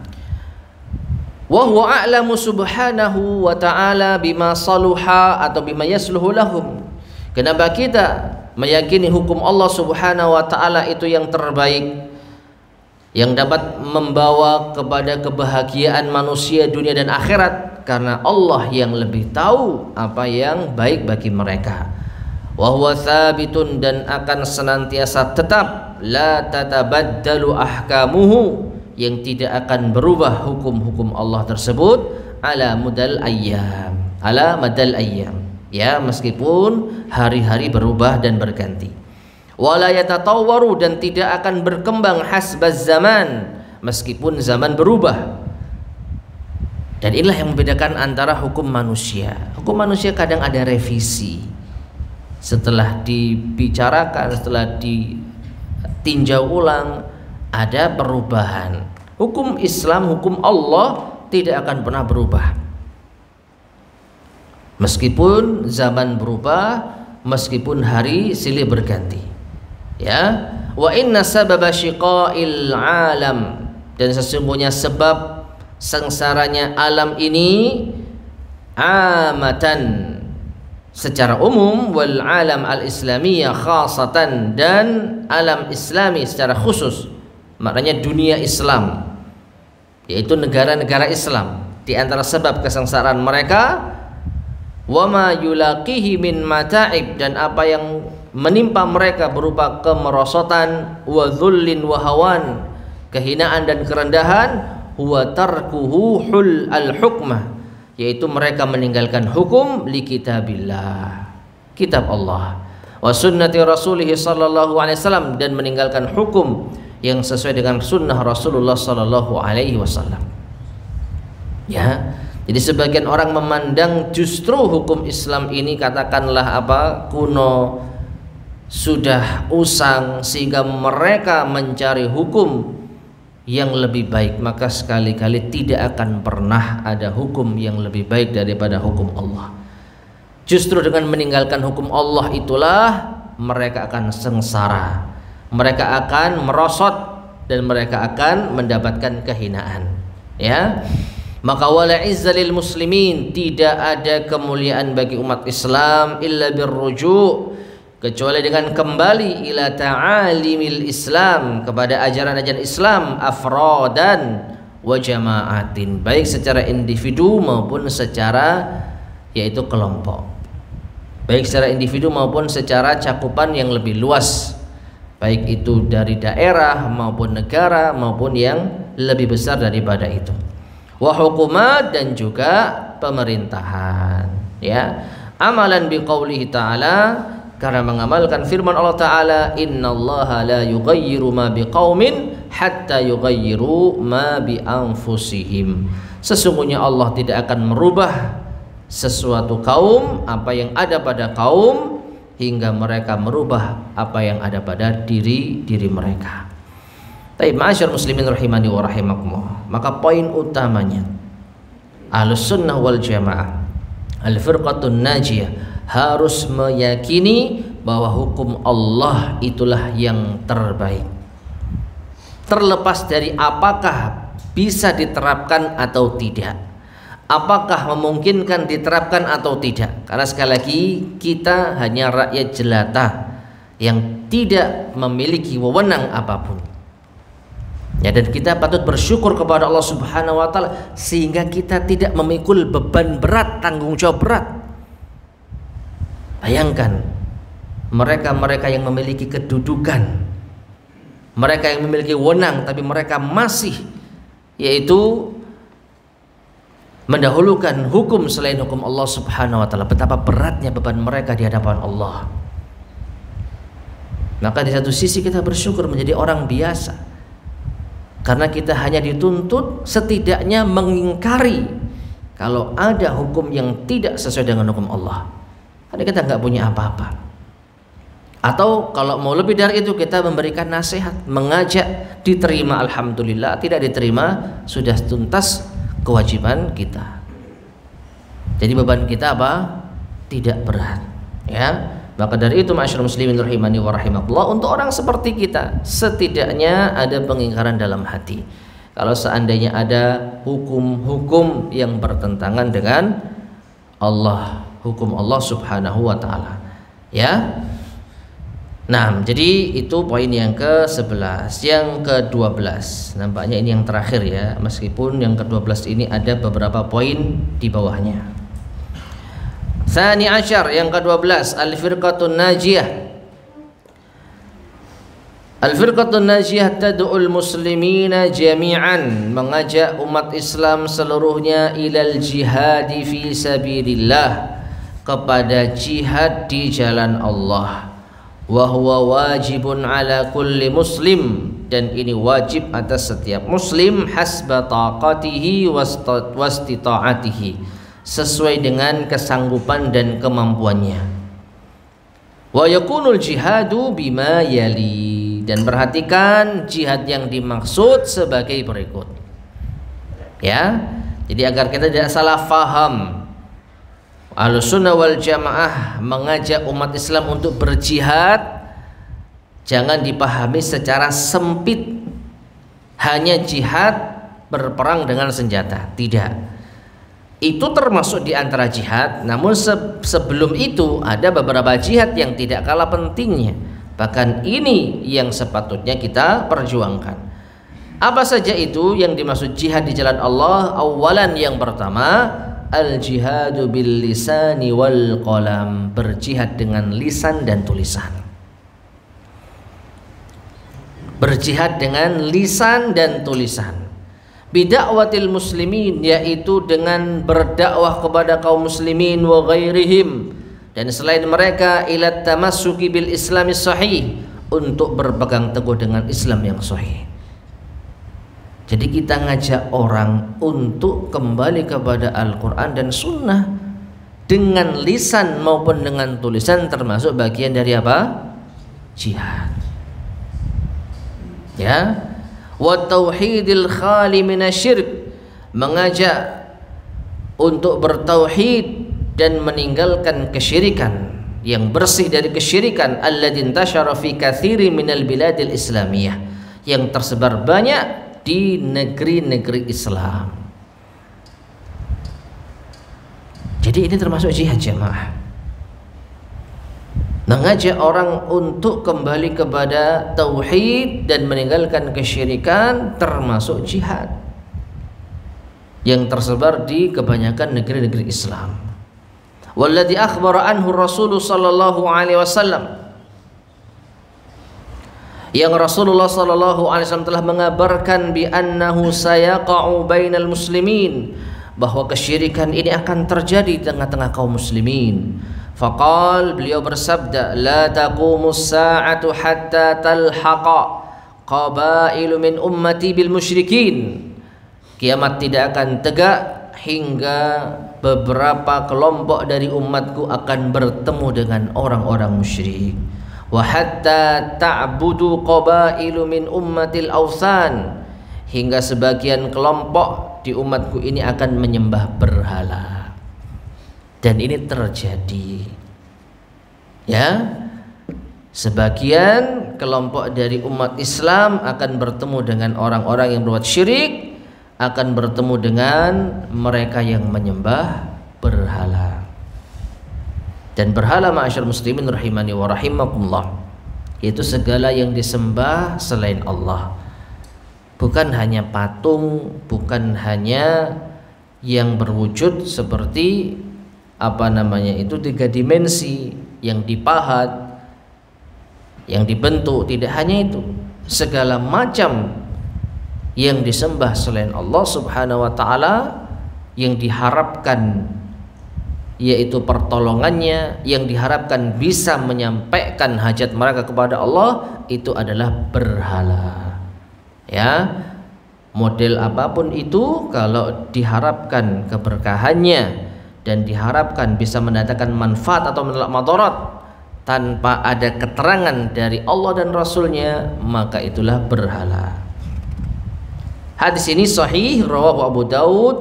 wa huwa a'lamu subhanahu wa ta'ala bima saluha atau bima yasluhu lahum. Kenapa kita meyakini hukum Allah Subhanahu wa ta'ala itu yang terbaik, yang dapat membawa kepada kebahagiaan manusia dunia dan akhirat? Karena Allah yang lebih tahu apa yang baik bagi mereka. Wa huwa tsabitun, dan akan senantiasa tetap, la tatabaddalu ahkamuhu, yang tidak akan berubah hukum-hukum Allah tersebut, ala madal ayyam, ya, meskipun hari-hari berubah dan berganti. Wala yatatawwaru, dan tidak akan berkembang hasbaz zaman, meskipun zaman berubah. Dan inilah yang membedakan antara hukum manusia. Hukum manusia kadang ada revisi, setelah dibicarakan, setelah ditinjau ulang, ada perubahan. Hukum Islam, hukum Allah tidak akan pernah berubah, meskipun zaman berubah, meskipun hari silih berganti, ya. Wa inna sababa syiqa'il alam, dan sesungguhnya sebab sengsaranya alam ini, amatan, secara umum, wal alam al-islamiyah khasatan, dan alam islami secara khusus, maknanya dunia Islam, yaitu negara-negara Islam. Di antara sebab kesengsaraan mereka, wama yulaqihi min mata'ib, dan apa yang menimpa mereka berupa kemerosotan, wa dhullin wa hawan, kehinaan dan kerendahan, huwa tarkuhu hul al-hukmah, yaitu mereka meninggalkan hukum li kitabillah, kitab Allah, wa sunnati rasulih sallallahu alaihi wasallam, dan meninggalkan hukum yang sesuai dengan sunnah Rasulullah sallallahu alaihi wasallam, ya. Jadi sebagian orang memandang justru hukum Islam ini, katakanlah kuno, sudah usang, sehingga mereka mencari hukum yang lebih baik. Maka sekali-kali tidak akan pernah ada hukum yang lebih baik daripada hukum Allah. Justru dengan meninggalkan hukum Allah itulah mereka akan sengsara, mereka akan merosot, dan mereka akan mendapatkan kehinaan, ya. Maka wala izza lil muslimin, tidak ada kemuliaan bagi umat Islam illa birruju', kecuali dengan kembali ila ta'alimil Islam, kepada ajaran-ajaran Islam, afrodan wa jama'atin, baik secara individu maupun secara yaitu kelompok, baik secara individu maupun secara cakupan yang lebih luas, baik itu dari daerah maupun negara maupun yang lebih besar daripada itu. Wa hukumat, dan juga pemerintahan, ya. Amalan biqaulihi ta'ala, karena mengamalkan firman Allah Ta'ala, innallaha la yughayyiru ma biqaumin hatta yughayyiru ma bi anfusihim. Sesungguhnya Allah tidak akan merubah sesuatu kaum, apa yang ada pada kaum, hingga mereka merubah apa yang ada pada diri mereka. Baik, ma'asyar muslimin rahimani wa rahimakumullah. Maka poin utamanya Ahlus Sunnah wal Jamaah, Al-Firqatun Najiyah, harus meyakini bahwa hukum Allah itulah yang terbaik, terlepas dari apakah bisa diterapkan atau tidak, apakah memungkinkan diterapkan atau tidak. Karena sekali lagi kita hanya rakyat jelata yang tidak memiliki wewenang apapun, ya, dan kita patut bersyukur kepada Allah Subhanahu wa Ta'ala sehingga kita tidak memikul beban berat, tanggung jawab berat. Bayangkan mereka yang memiliki kedudukan, mereka yang memiliki wewenang, tapi mereka masih yaitu mendahulukan hukum selain hukum Allah Subhanahu wa Ta'ala. Betapa beratnya beban mereka di hadapan Allah. Maka di satu sisi kita bersyukur menjadi orang biasa, karena kita hanya dituntut setidaknya mengingkari kalau ada hukum yang tidak sesuai dengan hukum Allah. Karena kita nggak punya apa-apa. Atau kalau mau lebih dari itu, kita memberikan nasihat, mengajak, diterima alhamdulillah, tidak diterima sudah tuntas kewajiban kita. Jadi beban kita apa? Tidak berat, ya. Maka dari itu ma'asyiral muslimin rahimani wa rahimakumullah, untuk orang seperti kita setidaknya ada pengingkaran dalam hati. Kalau seandainya ada hukum-hukum yang bertentangan dengan Allah, hukum Allah Subhanahu wa Ta'ala, ya. Nah, jadi itu poin yang ke-11. Yang ke-12, nampaknya ini yang terakhir ya, meskipun yang ke-12 ini ada beberapa poin di bawahnya. Tsani asyar, yang ke-12, Al-Firqatun Najiyah. Al-Firqatun Najiyah tad'ul muslimina jami'an, mengajak umat Islam seluruhnya ilal jihadi fi sabilillah, kepada jihad di jalan Allah. Wa huwa wajibun ala kulli muslim, dan ini wajib atas setiap muslim, hasba taqatihi wastita'atihi, sesuai dengan kesanggupan dan kemampuannya. Wa yakunul jihadu bima yali, dan perhatikan jihad yang dimaksud sebagai berikut, ya. Jadi agar kita tidak salah faham, Ahlus Sunnah wal Jamaah mengajak umat Islam untuk berjihad jangan dipahami secara sempit, hanya jihad berperang dengan senjata. Tidak, itu termasuk di antara jihad, namun sebelum itu ada beberapa jihad yang tidak kalah pentingnya, bahkan ini yang sepatutnya kita perjuangkan. Apa saja itu yang dimaksud jihad di jalan Allah? Awalan, yang pertama, al-jihadu bil lisani wal qalam, berjihad dengan lisan dan tulisan. Berjihad dengan lisan dan tulisan. Bida'watil muslimin, yaitu dengan berdakwah kepada kaum muslimin wa ghairihim, dan selain mereka, ila tamassuki bil islami sahih, untuk berpegang teguh dengan Islam yang sahih. Jadi kita ngajak orang untuk kembali kepada Al-Quran dan Sunnah dengan lisan maupun dengan tulisan, termasuk bagian dari apa? Jihad, ya. Wa tauhidil khali minasyirk, mengajak untuk bertauhid dan meninggalkan kesyirikan, yang bersih dari kesyirikan, alladzi intasyara fi katsiri minal biladil islamiyah, yang tersebar banyak di negeri-negeri Islam. Jadi ini termasuk jihad, jamaah. Mengajak orang untuk kembali kepada tauhid dan meninggalkan kesyirikan termasuk jihad yang tersebar di kebanyakan negeri-negeri Islam. Walladzi akhbara anhu Rasulullah sallallahu alaihi wasallam, yang Rasulullah sallallahu alaihi wasallam telah mengabarkan bi annahu sayaqa'u bainal muslimin, bahwa kesyirikan ini akan terjadi di tengah-tengah kaum muslimin. Faqal, beliau bersabda, la taqumus sa'atu hatta talhaqa qabailu min ummati bil musyrikin. Kiamat tidak akan tegak hingga beberapa kelompok dari umatku akan bertemu dengan orang-orang musyrik. Wa hatta ta'budu qabailu min ummatil awthan, hingga sebagian kelompok di umatku ini akan menyembah berhala. Dan ini terjadi, ya, sebagian kelompok dari umat Islam akan bertemu dengan orang-orang yang berbuat syirik, akan bertemu dengan mereka yang menyembah berhala. Dan berhala, ma'asyar muslimin rahimani wa rahimakumullah, itu segala yang disembah selain Allah. Bukan hanya patung, bukan hanya yang berwujud seperti tiga dimensi yang dipahat, yang dibentuk. Tidak hanya itu, segala macam yang disembah selain Allah subhanahu wa ta'ala, yang diharapkan yaitu pertolongannya, yang diharapkan bisa menyampaikan hajat mereka kepada Allah, itu adalah berhala. Ya, model apapun itu, kalau diharapkan keberkahannya dan diharapkan bisa mendatangkan manfaat atau menolak madarat tanpa ada keterangan dari Allah dan Rasulnya, maka itulah berhala. Hadis ini sahih, rawahu Abu Daud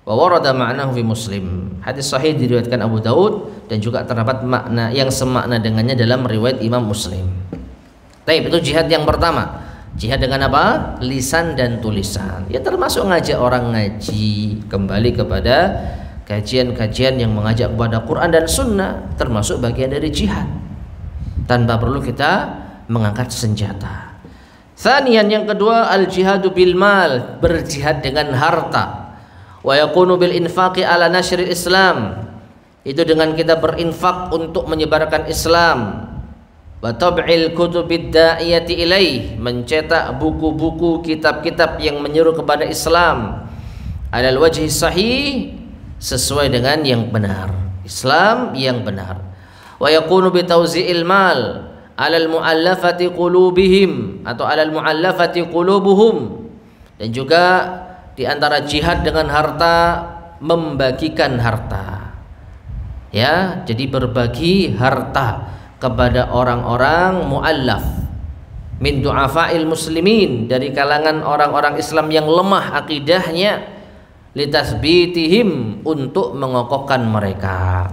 wa warada ma'nahu fi Muslim. Hadis sahih diriwayatkan Abu Daud dan juga terdapat makna yang semakna dengannya dalam riwayat Imam Muslim. Baik, itu jihad yang pertama. Jihad dengan apa? Lisan dan tulisan. Ya, termasuk ngajak orang ngaji, kembali kepada kajian-kajian yang mengajak kepada Quran dan Sunnah, termasuk bagian dari jihad, tanpa perlu kita mengangkat senjata. Tsaniyan, yang kedua, al jihadu bil mal, berjihad dengan harta. Wa yakunu bil infaqi ala nasyril Islam, itu dengan kita berinfak untuk menyebarkan Islam. Wa tab'il kutubid da'iyati ilaih, mencetak buku-buku, kitab-kitab yang menyeru kepada Islam. Alal wajhi sahih, sesuai dengan yang benar, Islam yang benar. Wa yakunu bi tawzi'il mal alal mu'allafati qulubihim, atau alal mu'allafati qulubuhum. Dan juga di antara jihad dengan harta, membagikan harta. Ya, jadi berbagi harta kepada orang-orang mu'allaf min du'afa'il muslimin, dari kalangan orang-orang Islam yang lemah akidahnya, litasbitihim, untuk mengokohkan mereka.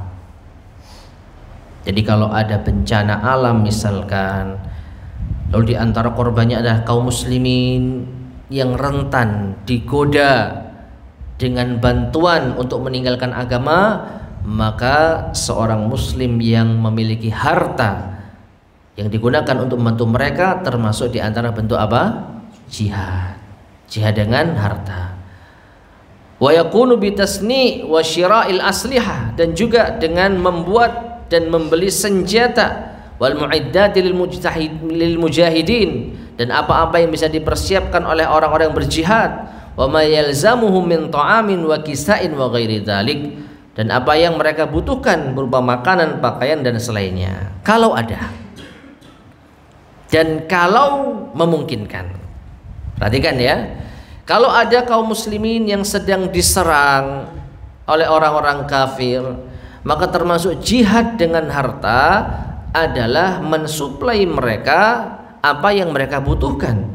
Jadi kalau ada bencana alam misalkan, lalu di antara korbannya adalah kaum muslimin yang rentan digoda dengan bantuan untuk meninggalkan agama, maka seorang muslim yang memiliki harta yang digunakan untuk membantu mereka termasuk di antara bentuk apa? Jihad. Jihad dengan harta. Wa yakunu bitasni wa syira'il aslihah, dan juga dengan membuat dan membeli senjata, wal mu'iddati lil mujahidin, dan apa-apa yang bisa dipersiapkan oleh orang-orang yang berjihad, wa ma yalzamuhum min ta'amin wa kisa'in wa ghairi dzalik, dan apa yang mereka butuhkan berupa makanan, pakaian dan selainnya, kalau ada dan kalau memungkinkan. Perhatikan ya, kalau ada kaum muslimin yang sedang diserang oleh orang-orang kafir, maka termasuk jihad dengan harta adalah mensuplai mereka apa yang mereka butuhkan,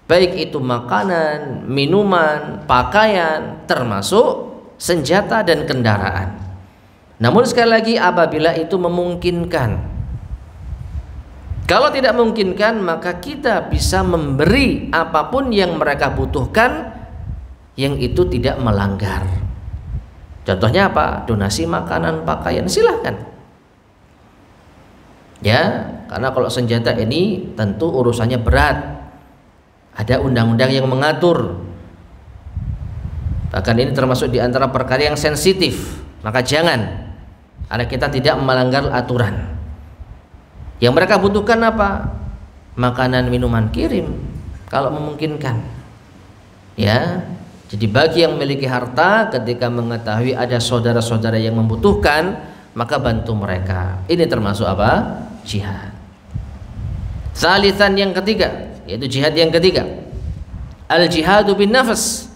baik itu makanan, minuman, pakaian, termasuk senjata dan kendaraan. Namun sekali lagi, apabila itu memungkinkan. Kalau tidak memungkinkan, maka kita bisa memberi apapun yang mereka butuhkan yang itu tidak melanggar. Contohnya apa? Donasi makanan, pakaian, silahkan. Ya, karena kalau senjata ini tentu urusannya berat. Ada undang-undang yang mengatur. Bahkan ini termasuk di antara perkara yang sensitif. Maka jangan, karena kita tidak melanggar aturan. Yang mereka butuhkan apa? Makanan, minuman, kirim kalau memungkinkan. Ya, jadi bagi yang memiliki harta, ketika mengetahui ada saudara-saudara yang membutuhkan, maka bantu mereka. Ini termasuk apa? Jihad. Salisan yang ketiga, yaitu jihad yang ketiga, al jihadu bin nafas.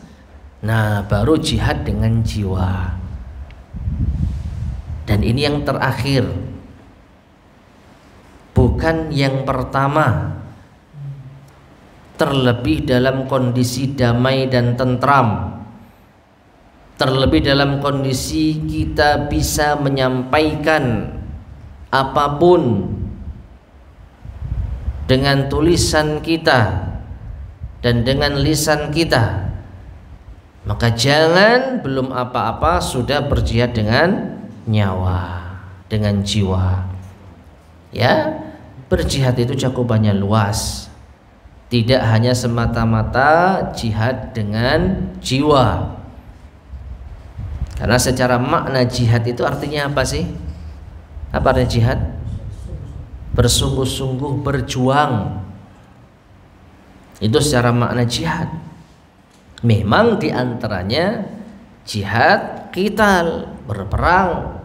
Nah, baru jihad dengan jiwa. Dan ini yang terakhir, bukan yang pertama. Terlebih dalam kondisi damai dan tentram, terlebih dalam kondisi kita bisa menyampaikan apapun dengan tulisan kita dan dengan lisan kita, maka jangan belum apa-apa sudah berjihad dengan nyawa, dengan jiwa. Ya, berjihad itu cakupannya luas, tidak hanya semata-mata jihad dengan jiwa. Karena secara makna jihad itu artinya apa sih? Apa artinya jihad? Bersungguh-sungguh berjuang. Itu secara makna jihad. Memang diantaranya jihad qital, berperang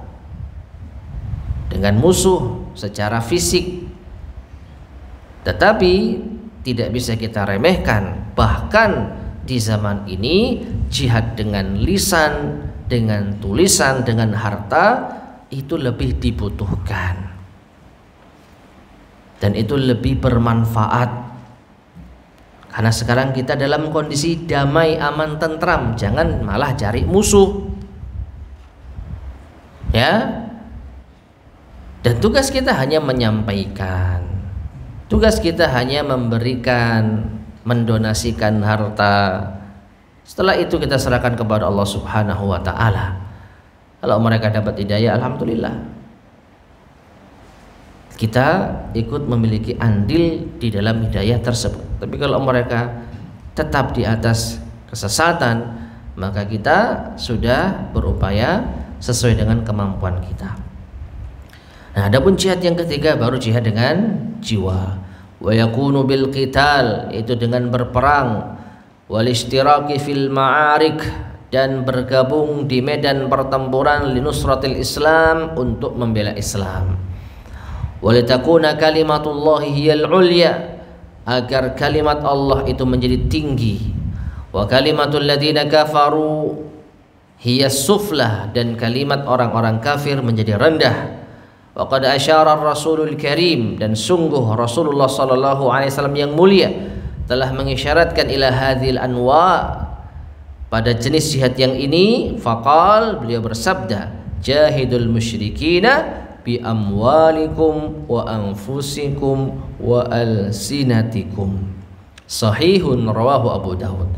dengan musuh secara fisik. Tetapi tidak bisa kita remehkan. Bahkan di zaman ini jihad dengan lisan, dengan tulisan, dengan harta itu lebih dibutuhkan. Dan itu lebih bermanfaat. Karena sekarang kita dalam kondisi damai, aman, tentram. Jangan malah cari musuh. Ya. Dan tugas kita hanya menyampaikan. Tugas kita hanya memberikan, mendonasikan harta. Setelah itu kita serahkan kepada Allah Subhanahu wa taala. Kalau mereka dapat hidayah, alhamdulillah. Kita ikut memiliki andil di dalam hidayah tersebut. Tapi kalau mereka tetap di atas kesesatan, maka kita sudah berupaya sesuai dengan kemampuan kita. Nah, adapun jihad yang ketiga baru jihad dengan jiwa. Wa yakunu bil qital, itu dengan berperang, wal ishtiraki fil ma'arik, dan bergabung di medan pertempuran linusratil Islam, untuk membela Islam. Walitakuna kalimatullahi hiyal ulya, agar kalimat Allah itu menjadi tinggi. Wa kalimatul ladina kafaru hiyas suflah, dan kalimat orang-orang kafir menjadi rendah. Wa qad asyara ar-rasulul karim, dan sungguh Rasulullah sallallahu alaihi wasallam yang mulia telah mengisyaratkan ila hadhil anwa, pada jenis jihad yang ini. Faqal, beliau bersabda, jahidul musyrikina bi amwalikum wa anfusikum wa alsinatikum. Sahihun rawahu Abu Dawud.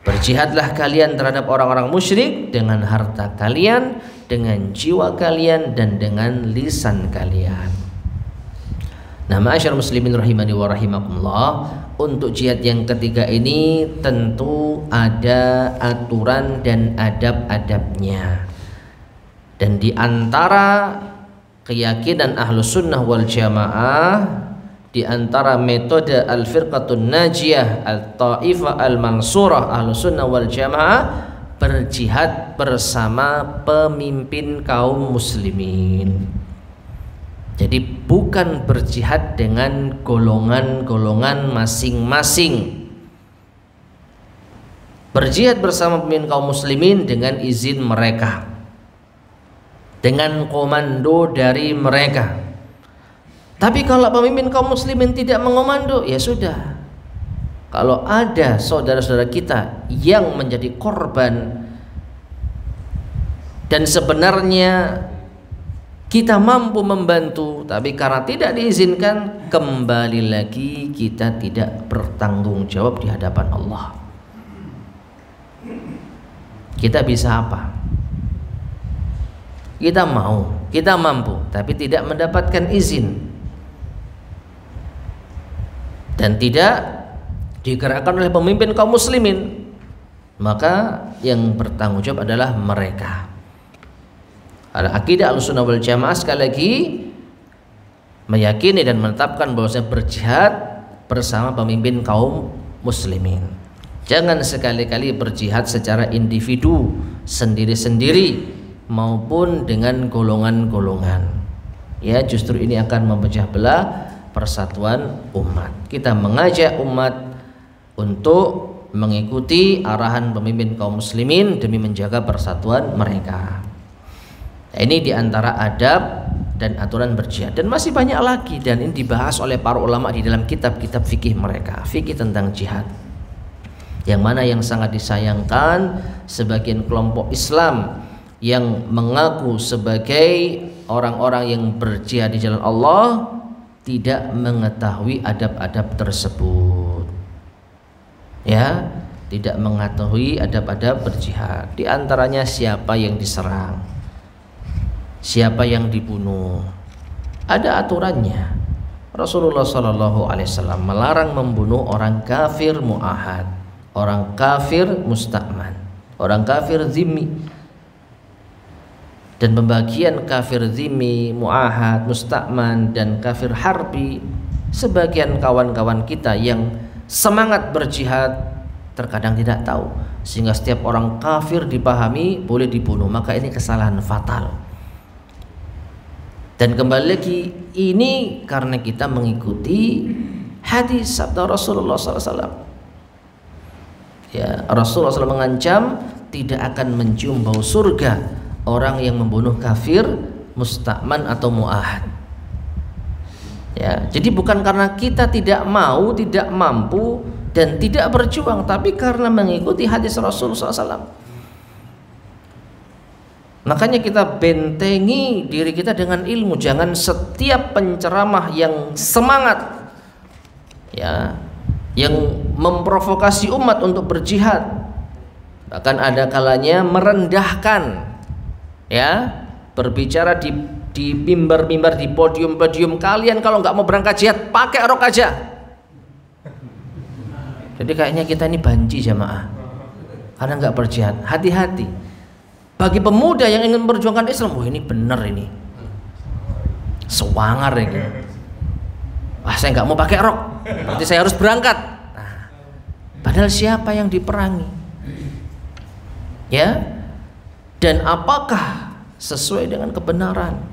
Berjihadlah kalian terhadap orang-orang musyrik dengan harta kalian, dengan jiwa kalian, dan dengan lisan kalian. Nah, ma'asyar muslimin rahimani wa rahimakumullah, untuk jihad yang ketiga ini tentu ada aturan dan adab-adabnya. Dan di antara keyakinan Ahlus Sunnah wal Jamaah, di antara metode Al-Firqatun Najiyah, Al-Ta'ifah Al-Mansurah Ahlus Sunnah wal Jamaah, berjihad bersama pemimpin kaum muslimin. Jadi bukan berjihad dengan golongan-golongan masing-masing. Berjihad bersama pemimpin kaum muslimin dengan izin mereka, dengan komando dari mereka. Tapi kalau pemimpin kaum muslimin tidak mengomando, ya sudah. Kalau ada saudara-saudara kita yang menjadi korban dan sebenarnya kita mampu membantu, tapi karena tidak diizinkan, kembali lagi kita tidak bertanggung jawab di hadapan Allah. Kita bisa apa? Kita mau kita mampu, tapi tidak mendapatkan izin dan tidak digerakkan oleh pemimpin kaum muslimin, maka yang bertanggung jawab adalah mereka. Akidah Ahlussunnah wal Jamaah sekali lagi meyakini dan menetapkan bahwasanya berjihad bersama pemimpin kaum muslimin. Jangan sekali-kali berjihad secara individu, sendiri-sendiri maupun dengan golongan-golongan. Ya, justru ini akan memecah belah persatuan umat. Kita mengajak umat untuk mengikuti arahan pemimpin kaum muslimin demi menjaga persatuan mereka. Nah, ini diantara adab dan aturan berjihad, dan masih banyak lagi, dan ini dibahas oleh para ulama di dalam kitab-kitab fikih mereka, fikih tentang jihad. Yang mana yang sangat disayangkan, sebagian kelompok Islam yang mengaku sebagai orang-orang yang berjihad di jalan Allah tidak mengetahui adab-adab tersebut. Ya, tidak mengetahui adab-adab berjihad. Di antaranya siapa yang diserang, siapa yang dibunuh, ada aturannya. Rasulullah SAW melarang membunuh orang kafir mu'ahad, orang kafir musta'man, orang kafir zimmi. Dan pembagian kafir zimmi, mu'ahad, musta'man, dan kafir harbi, sebagian kawan-kawan kita yang semangat berjihad terkadang tidak tahu, sehingga setiap orang kafir dipahami boleh dibunuh, maka ini kesalahan fatal. Dan kembali lagi, ini karena kita mengikuti hadis sabda Rasulullah SAW. Ya, Rasulullah SAW mengancam tidak akan mencium bau surga orang yang membunuh kafir musta'man atau mu'ahad. Ya, jadi bukan karena kita tidak mau, tidak mampu dan tidak berjuang, tapi karena mengikuti hadis Rasulullah SAW. Makanya kita bentengi diri kita dengan ilmu. Jangan setiap penceramah yang semangat, ya, yang memprovokasi umat untuk berjihad, bahkan ada kalanya merendahkan, ya, berbicara di mimbar-mimbar, di podium-podium, kalian kalau nggak mau berangkat jihad pakai rok aja. Jadi kayaknya kita ini banci jamaah karena nggak berjihad. Hati-hati. Bagi pemuda yang ingin memperjuangkan Islam, wah ini benar, ini sewangar ini. Wah, saya nggak mau pakai rok, berarti saya harus berangkat. Nah, padahal siapa yang diperangi? Ya, dan apakah sesuai dengan kebenaran?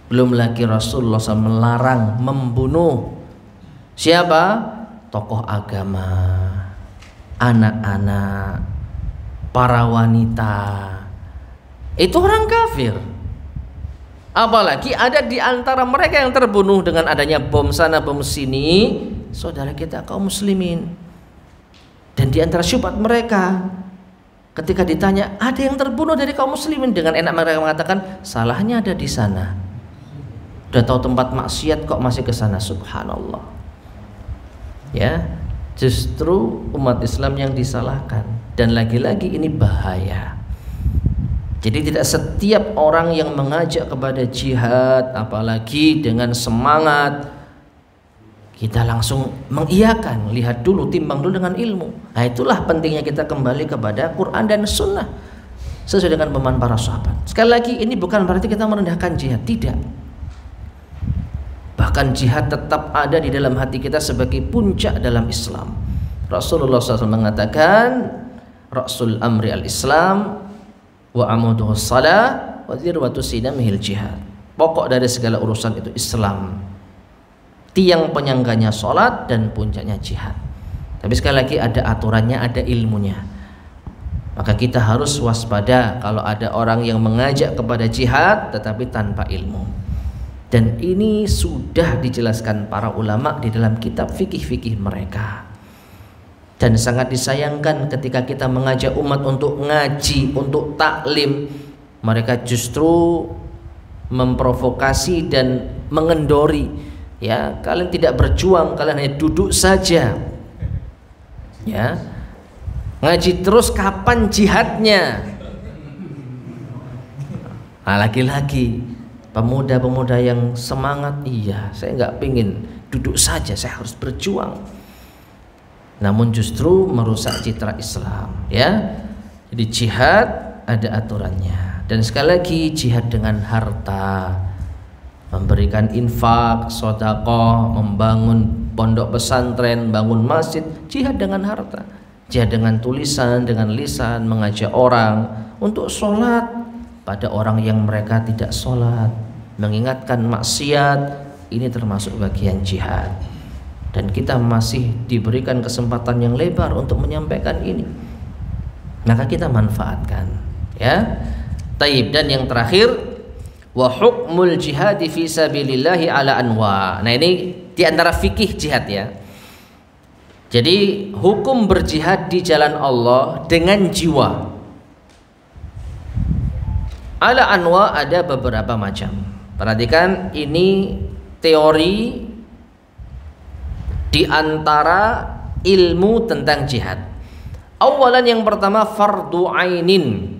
Belum lagi Rasulullah SAW melarang membunuh siapa? Tokoh agama, anak-anak, para wanita. Itu orang kafir. Apalagi ada di antara mereka yang terbunuh dengan adanya bom sana bom sini, saudara kita kaum muslimin. Dan di antara syubhat mereka, ketika ditanya ada yang terbunuh dari kaum muslimin, dengan enak mereka mengatakan salahnya ada di sana. Udah tahu tempat maksiat kok masih ke sana, subhanallah. Ya, justru umat Islam yang disalahkan. Dan lagi-lagi ini bahaya. Jadi tidak setiap orang yang mengajak kepada jihad, apalagi dengan semangat, kita langsung mengiyakan. Lihat dulu, timbang dulu dengan ilmu. Nah, itulah pentingnya kita kembali kepada Quran dan Sunnah sesuai dengan pemahaman para sahabat. Sekali lagi, ini bukan berarti kita merendahkan jihad, tidak. Bahkan jihad tetap ada di dalam hati kita sebagai puncak dalam Islam. Rasulullah SAW mengatakan, Rasul amri al-Islam wa amuduhu salah wa dzirwatu sinamihil jihad. Pokok dari segala urusan itu Islam, tiang penyangganya salat dan puncaknya jihad. Tapi sekali lagi ada aturannya, ada ilmunya. Maka kita harus waspada kalau ada orang yang mengajak kepada jihad tetapi tanpa ilmu. Dan ini sudah dijelaskan para ulama di dalam kitab fikih-fikih mereka. Dan sangat disayangkan ketika kita mengajak umat untuk ngaji, untuk taklim, mereka justru memprovokasi dan mengendori. Ya, kalian tidak berjuang, kalian hanya duduk saja. Ya, ngaji terus, kapan jihadnya? Nah, lagi-lagi pemuda-pemuda yang semangat, iya, saya nggak pingin duduk saja, saya harus berjuang. Namun justru merusak citra Islam, ya. Jadi jihad ada aturannya. Dan sekali lagi jihad dengan harta, memberikan infak, sedekah, membangun pondok pesantren, bangun masjid, jihad dengan harta. Jihad dengan tulisan, dengan lisan, mengajak orang untuk sholat pada orang yang mereka tidak sholat, mengingatkan maksiat, ini termasuk bagian jihad. Dan kita masih diberikan kesempatan yang lebar untuk menyampaikan ini, maka kita manfaatkan, ya. Taib. Dan yang terakhir, wa hukmul jihad fi sabilillahi ala anwa. Nah, ini di antara fikih jihad, ya. Jadi hukum berjihad di jalan Allah dengan jiwa ala anwa ada beberapa macam. Perhatikan, ini teori di antara ilmu tentang jihad. Awalan, yang pertama, fardu ainin.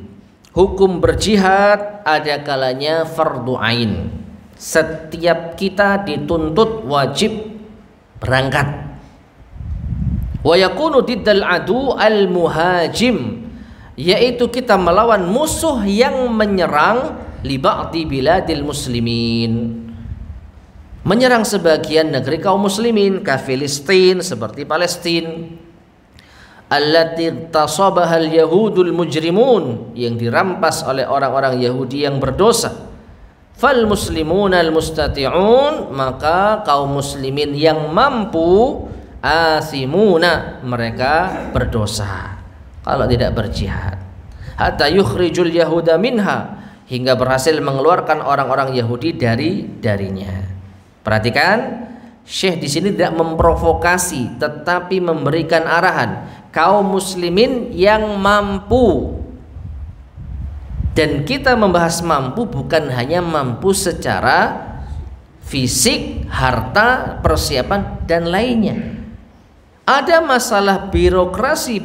Hukum berjihad ada kalanya fardu ain. Setiap kita dituntut wajib berangkat. Wa yakunu diddal adu al muhajim, yaitu kita melawan musuh yang menyerang li ba'di biladil muslimin, menyerang sebagian negeri kaum muslimin, ka Filistin, seperti Palestina, allati tasabahal yahudul mujrimun, yang dirampas oleh orang-orang Yahudi yang berdosa. Fal muslimuna al mustati'un, maka kaum muslimin yang mampu, asimuna, mereka berdosa kalau tidak berjihad. Hatta yukhrijul yahuda minha, hingga berhasil mengeluarkan orang-orang Yahudi darinya. Perhatikan, Syekh di sini tidak memprovokasi, tetapi memberikan arahan kaum muslimin yang mampu. Dan kita membahas mampu bukan hanya mampu secara fisik, harta, persiapan dan lainnya. Ada masalah birokrasi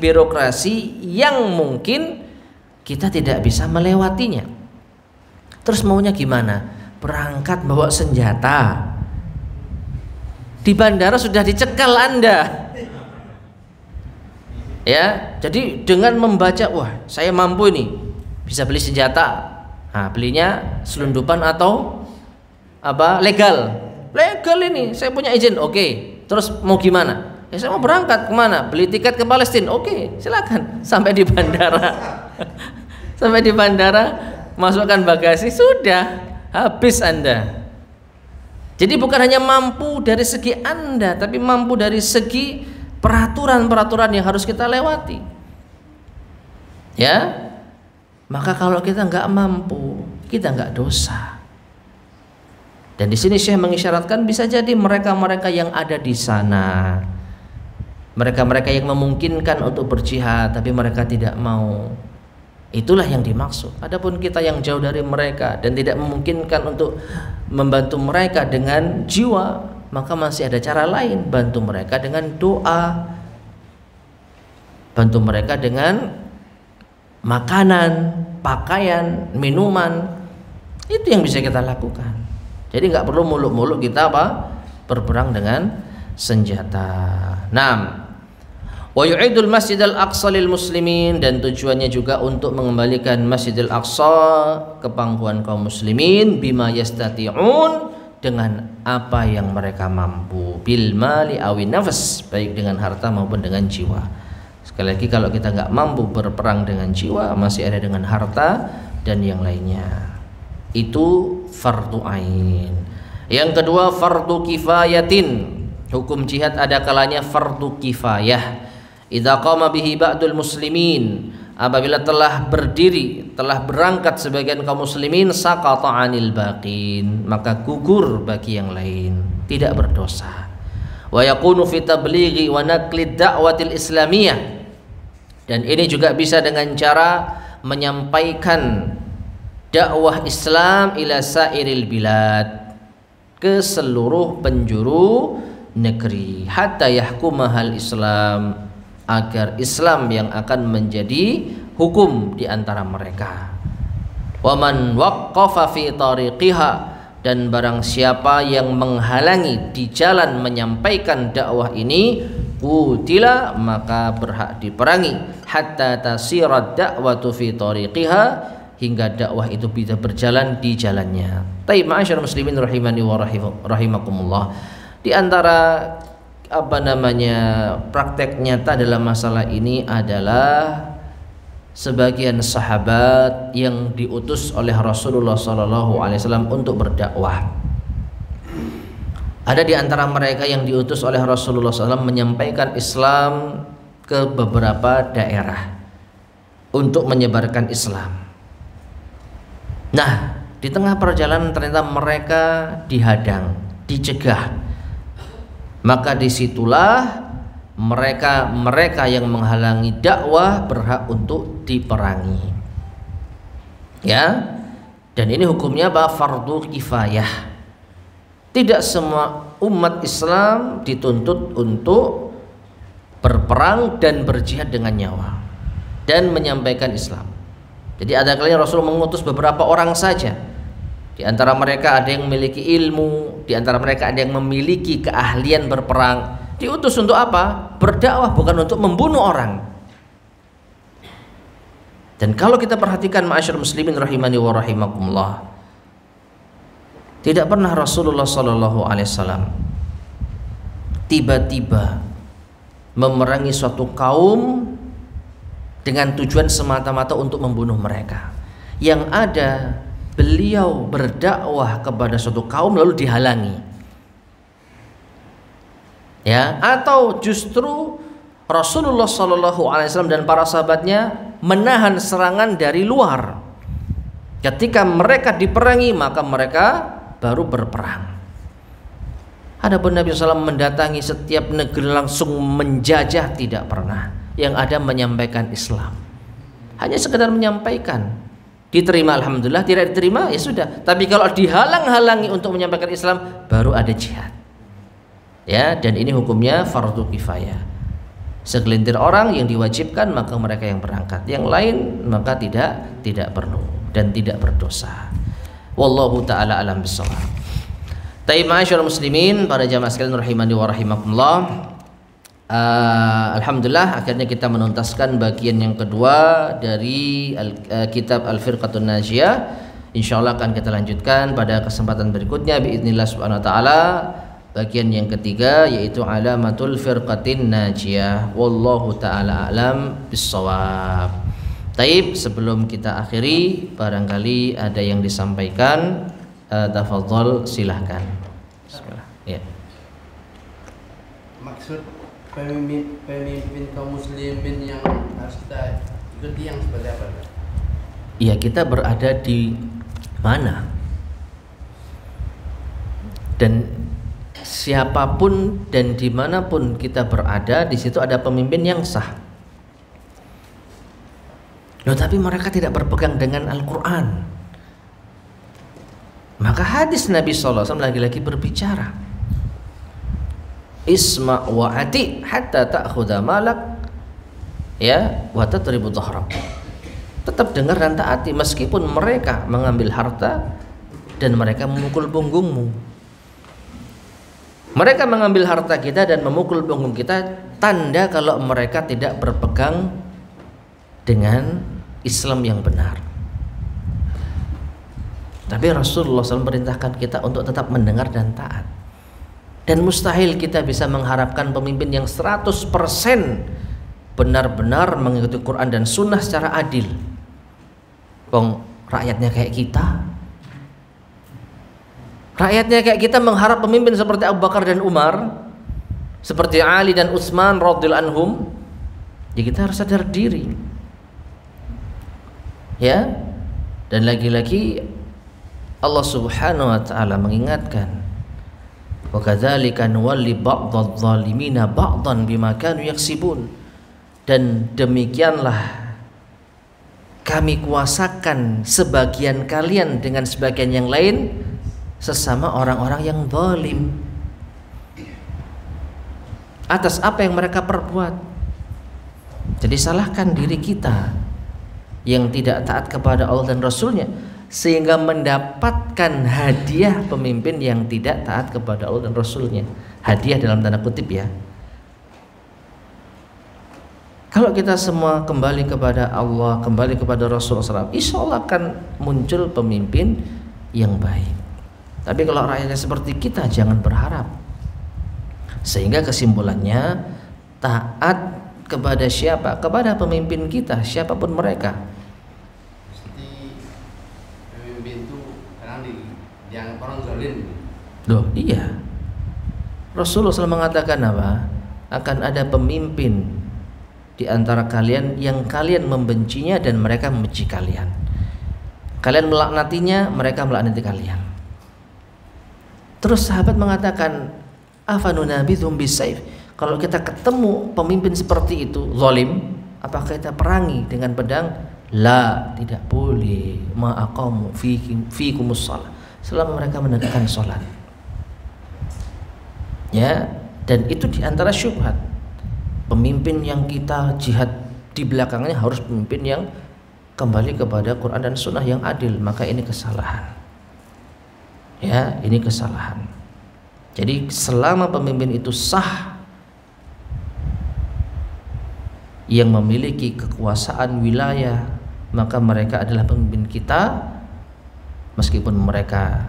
yang mungkin kita tidak bisa melewatinya. Terus maunya gimana? Berangkat bawa senjata, di bandara sudah dicekal Anda, ya. Jadi dengan membaca, wah saya mampu ini, bisa beli senjata. Nah, belinya selundupan atau apa? Legal ini, saya punya izin. Oke. Terus mau gimana? Ya, saya mau berangkat kemana? Beli tiket ke Palestina. Oke, silakan. Sampai di bandara, sampai di bandara, masukkan bagasi, sudah habis Anda. Jadi bukan hanya mampu dari segi Anda, tapi mampu dari segi peraturan-peraturan yang harus kita lewati, ya. Maka kalau kita nggak mampu, kita nggak dosa. Dan di sini Syekh mengisyaratkan bisa jadi mereka-mereka yang ada di sana, mereka-mereka yang memungkinkan untuk berjihad tapi mereka tidak mau, itulah yang dimaksud. Adapun kita yang jauh dari mereka dan tidak memungkinkan untuk membantu mereka dengan jiwa, maka masih ada cara lain. Bantu mereka dengan doa, bantu mereka dengan makanan, pakaian, minuman. Itu yang bisa kita lakukan. Jadi nggak perlu muluk-muluk kita berperang dengan senjata. 6. Wa yu'idul Masjidil Aqsa lil muslimin, dan tujuannya juga untuk mengembalikan Masjidil Aqsa ke pangkuan kaum muslimin, bima yastati'un, dengan apa yang mereka mampu, bil mali awin nafs, baik dengan harta maupun dengan jiwa. Sekali lagi, kalau kita nggak mampu berperang dengan jiwa, masih ada dengan harta dan yang lainnya. Itu fardu ain. Yang kedua, fardu kifayatin. Hukum jihad ada kalanya fardu kifayah. Idza qama bihi ba'dul muslimin, apabila telah berdiri, telah berangkat sebagian kaum muslimin, saqata 'anil baqin, maka gugur bagi yang lain, tidak berdosa. Wa yakunu fi tablighi wa naqli da'watil islamiyah, dan ini juga bisa dengan cara menyampaikan dakwah Islam ila sairil bilad, ke seluruh penjuru negeri, hatta yahkumahal Islam, agar Islam yang akan menjadi hukum di antara mereka. Wa man waqqafa fi tariqiha, dan barang siapa yang menghalangi di jalan menyampaikan dakwah ini, qutila, maka berhak diperangi, hatta tasirad da'watu fi tariqiha, hingga dakwah itu bisa berjalan di jalannya. Taib ma'asyar muslimin rahimani wa rahimakumullah. Di antara praktek nyata dalam masalah ini adalah sebagian sahabat yang diutus oleh Rasulullah SAW untuk berdakwah. Ada di antara mereka yang diutus oleh Rasulullah SAW menyampaikan Islam ke beberapa daerah untuk menyebarkan Islam. Nah, di tengah perjalanan ternyata mereka dihadang, dicegah. Maka disitulah mereka yang menghalangi dakwah berhak untuk diperangi. Ya. Dan ini hukumnya apa? Fardu kifayah. Tidak semua umat Islam dituntut untuk berperang dan berjihad dengan nyawa dan menyampaikan Islam. Jadi ada kalanya Rasul mengutus beberapa orang saja. Di antara mereka ada yang memiliki ilmu, di antara mereka ada yang memiliki keahlian berperang. Diutus untuk apa? Berdakwah, bukan untuk membunuh orang. Dan kalau kita perhatikan ma'asyar muslimin rahimani wa rahimakumullah, tidak pernah Rasulullah SAW tiba-tiba memerangi suatu kaum dengan tujuan semata-mata untuk membunuh mereka. Yang ada, beliau berdakwah kepada suatu kaum lalu dihalangi. Ya, atau justru Rasulullah SAW dan para sahabatnya menahan serangan dari luar. Ketika mereka diperangi, maka mereka baru berperang. Adapun Nabi SAW mendatangi setiap negeri langsung menjajah, tidak pernah. Yang ada menyampaikan Islam, hanya sekedar menyampaikan. Diterima alhamdulillah, tidak diterima ya sudah. Tapi kalau dihalang-halangi untuk menyampaikan Islam, baru ada jihad. Ya, dan ini hukumnya fardu kifayah. Segelintir orang yang diwajibkan, maka mereka yang berangkat. Yang lain maka tidak perlu dan tidak berdosa. Wallahu taala alam bissawab. Taib ma'asyarul muslimin, para jamaah sekalian rahimani wa rahimakumullah. Alhamdulillah akhirnya kita menuntaskan bagian yang kedua dari kitab Al-Firqatun Najiyah. Insyaallah akan kita lanjutkan pada kesempatan berikutnya biiznillah subhanahu wa taala. Bagian yang ketiga yaitu alamatul firqatin najiyah. Wallahu taala alam bissawab. Taib, sebelum kita akhiri barangkali ada yang disampaikan, tafadhol silahkan. Bismillah. Ya. Maksud pemimpin kaum muslimin yang harus kita ikuti yang seperti apa? Ya, kita berada di mana? Dan siapapun dan dimanapun kita berada, di situ ada pemimpin yang sah. Loh, tapi mereka tidak berpegang dengan Al-Quran. Maka hadis Nabi SAW lagi-lagi berbicara, isma' wa ati' hatta ta'khudha malak, ya, wa tatribu dhahrak. Tetap dengar dan taati meskipun mereka mengambil harta dan mereka memukul punggungmu. Mereka mengambil harta kita dan memukul punggung kita, tanda kalau mereka tidak berpegang dengan Islam yang benar. Tapi Rasulullah SAW perintahkan kita untuk tetap mendengar dan taat. Dan mustahil kita bisa mengharapkan pemimpin yang 100% benar-benar mengikuti Quran dan Sunnah secara adil. Bang, rakyatnya kayak kita. Rakyatnya kayak kita mengharap pemimpin seperti Abu Bakar dan Umar, seperti Ali dan Utsman radhiyallahu anhum. Ya, kita harus sadar diri. Ya. Dan lagi-lagi Allah Subhanahu wa taala mengingatkan, wa kadzalika nuwalli ba'dadh dhalimina ba'dan bima kanu yaksibun. Dan demikianlah kami kuasakan sebagian kalian dengan sebagian yang lain, sesama orang-orang yang zalim, atas apa yang mereka perbuat. Jadi salahkan diri kita yang tidak taat kepada Allah dan Rasulnya, sehingga mendapatkan hadiah pemimpin yang tidak taat kepada Allah dan Rasulnya. Hadiah dalam tanda kutip ya. Kalau kita semua kembali kepada Allah, kembali kepada Rasulullah SAW, insya Allah akan muncul pemimpin yang baik. Tapi kalau rakyatnya seperti kita, jangan berharap. Sehingga kesimpulannya, taat kepada siapa? Kepada pemimpin kita, siapapun mereka. Mesti pemimpin itu kadang dianggap orang zalim. Loh iya, Rasulullah SAW mengatakan apa? Akan ada pemimpin di antara kalian yang kalian membencinya dan mereka membenci kalian. Kalian melaknatinya, mereka melaknati kalian. Terus sahabat mengatakan, afanunabidhum bisayf. Kalau kita ketemu pemimpin seperti itu, zalim, apakah kita perangi dengan pedang? La, tidak boleh. Ma'aqamu fikumus shalah, selama mereka menegakkan sholat. Ya, dan itu di antara syubhat. Pemimpin yang kita jihad di belakangnya harus pemimpin yang kembali kepada Quran dan Sunnah yang adil. Maka ini kesalahan. Ya, ini kesalahan. Jadi selama pemimpin itu sah, yang memiliki kekuasaan wilayah, maka mereka adalah pemimpin kita. Meskipun mereka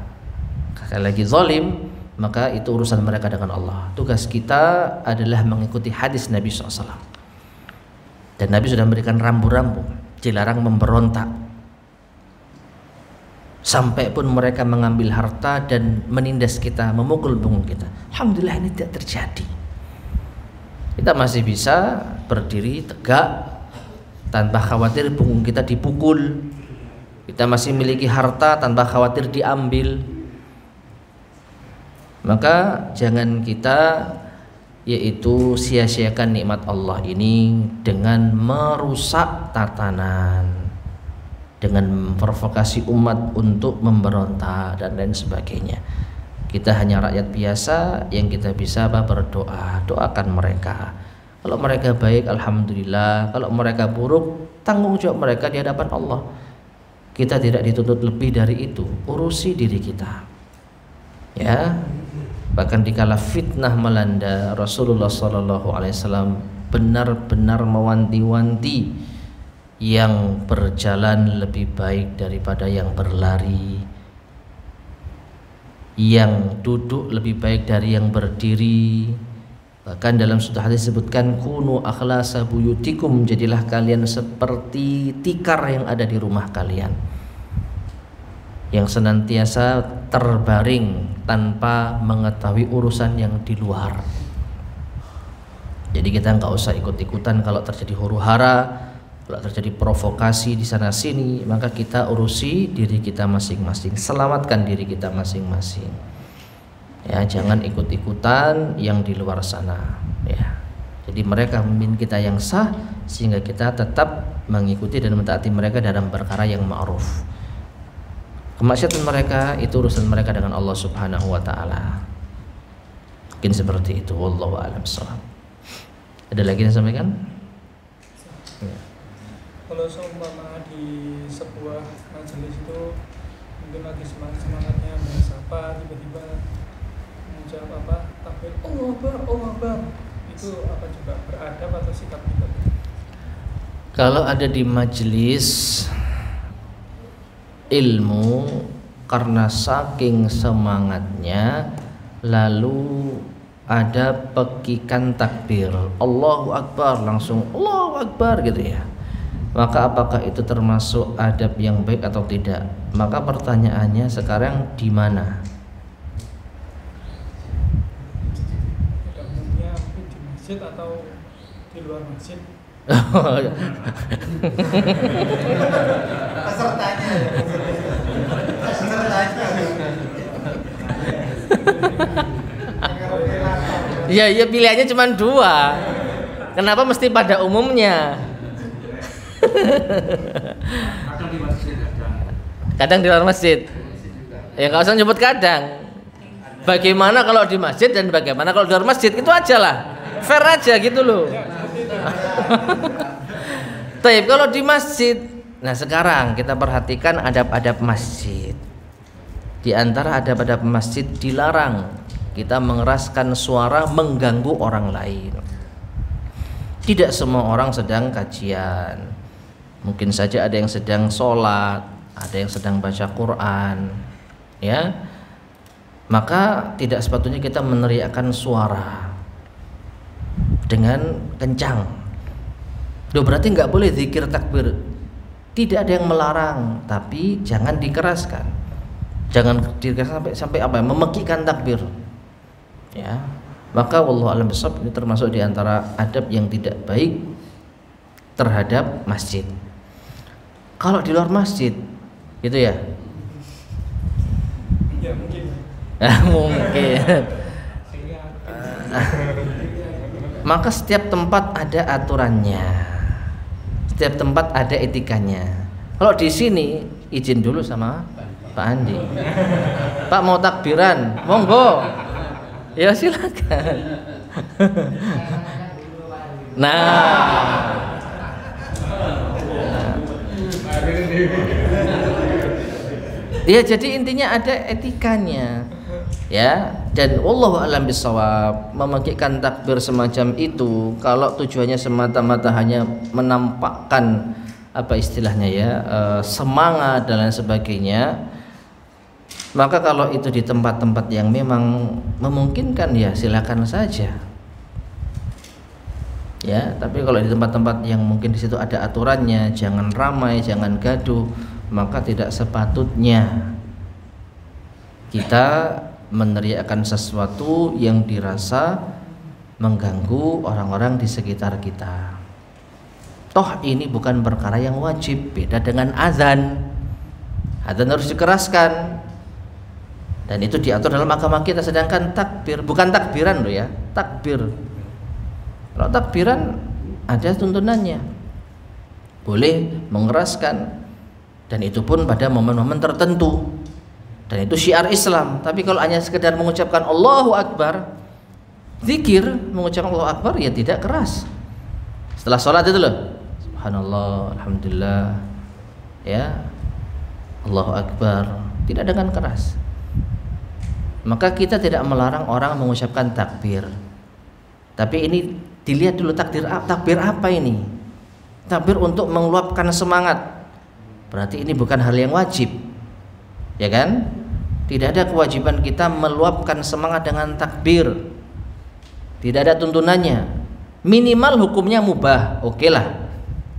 sekali lagi zalim, maka itu urusan mereka dengan Allah. Tugas kita adalah mengikuti hadis Nabi SAW. Dan Nabi sudah memberikan rambu-rambu, dilarang memberontak. Sampai pun mereka mengambil harta dan menindas kita, memukul punggung kita. Alhamdulillah ini tidak terjadi. Kita masih bisa berdiri tegak tanpa khawatir punggung kita dipukul. Kita masih memiliki harta tanpa khawatir diambil. Maka jangan kita yaitu sia-siakan nikmat Allah ini dengan merusak tatanan, dengan memprovokasi umat untuk memberontak dan lain sebagainya. Kita hanya rakyat biasa, yang kita bisa berdoa, doakan mereka. Kalau mereka baik, alhamdulillah. Kalau mereka buruk, tanggung jawab mereka di hadapan Allah. Kita tidak dituntut lebih dari itu. Urusi diri kita. Ya, bahkan dikala fitnah melanda, Rasulullah SAW benar-benar mewanti-wanti yang berjalan lebih baik daripada yang berlari, yang duduk lebih baik dari yang berdiri. Bahkan dalam suatu hadis disebutkan, kunu akhlasa buyutikum, jadilah kalian seperti tikar yang ada di rumah kalian, yang senantiasa terbaring tanpa mengetahui urusan yang di luar. Jadi kita nggak usah ikut-ikutan kalau terjadi huru-hara, kalau terjadi provokasi di sana sini, maka kita urusi diri kita masing-masing, selamatkan diri kita masing-masing. Ya, jangan ikut-ikutan yang di luar sana. Ya, jadi mereka memimpin kita yang sah, sehingga kita tetap mengikuti dan mentaati mereka dalam perkara yang ma'ruf. Kemaksiatan mereka itu urusan mereka dengan Allah Subhanahu wa taala. Mungkin seperti itu, wallahu a'lam bishawab. Ada lagi yang sampaikan? Ya. Kalau seumpama di sebuah majelis itu mungkin lagi semangatnya bersapa, tiba-tiba mengucap takbir Allah Akbar, itu apa juga beradab atau sikap kita? Kalau ada di majelis ilmu, karena saking semangatnya lalu ada pekikan takbir Allahu Akbar, langsung Allahu Akbar gitu ya, maka apakah itu termasuk adab yang baik atau tidak? Maka pertanyaannya sekarang di mana? Mungkin di masjid atau di luar masjid? Ya pilihannya cuma dua. Kenapa mesti pada umumnya? Kadang di luar masjid. Ya nggak usah nyebut kadang. Bagaimana kalau di masjid dan bagaimana kalau di luar masjid, itu aja lah. Fair aja gitu loh. Tapi kalau di masjid Nah sekarang kita perhatikan adab-adab masjid. Di antara adab-adab masjid dilarang kita mengeraskan suara mengganggu orang lain. Tidak semua orang sedang kajian. Mungkin saja ada yang sedang sholat, ada yang sedang baca Quran, ya. Maka tidak sepatutnya kita meneriakkan suara dengan kencang. Berarti nggak boleh zikir takbir. Tidak ada yang melarang, tapi jangan dikeraskan. Jangan dikeraskan sampai apa? Memekikkan takbir. Ya. Maka wallahu a'lam bishawab, ini termasuk di antara adab yang tidak baik terhadap masjid. Kalau di luar masjid, gitu ya? Ya mungkin. Mungkin. Maka setiap tempat ada aturannya, setiap tempat ada etikanya. Kalau di sini izin dulu sama Pak Andi. Pak mau takbiran, monggo. Ya silakan. Nah. Ya jadi intinya ada etikanya. Ya, dan wallahu a'lam bishawab, memakaikan takbir semacam itu kalau tujuannya semata-mata hanya menampakkan apa istilahnya ya, semangat dan lain sebagainya, maka kalau itu di tempat-tempat yang memang memungkinkan ya silakan saja. Ya, tapi kalau di tempat-tempat yang mungkin di situ ada aturannya, jangan ramai, jangan gaduh, maka tidak sepatutnya kita meneriakkan sesuatu yang dirasa mengganggu orang-orang di sekitar kita. Toh ini bukan perkara yang wajib, beda dengan azan. Azan harus dikeraskan, dan itu diatur dalam agama kita. Sedangkan takbir, bukan takbiran loh ya, takbir. Kalau takbiran ada tuntunannya, boleh mengeraskan, dan itu pun pada momen-momen tertentu. Dan itu syiar Islam. Tapi kalau hanya sekedar mengucapkan Allahu Akbar, zikir, mengucapkan Allahu Akbar, ya tidak keras. Setelah sholat itu loh, Subhanallah, Alhamdulillah, ya, Allahu Akbar, tidak dengan keras. Maka kita tidak melarang orang mengucapkan takbir. Tapi ini dilihat dulu takbir apa ini? Takbir untuk mengeluapkan semangat. Berarti ini bukan hal yang wajib, ya kan? Tidak ada kewajiban kita meluapkan semangat dengan takbir. Tidak ada tuntunannya. Minimal hukumnya mubah, oke lah.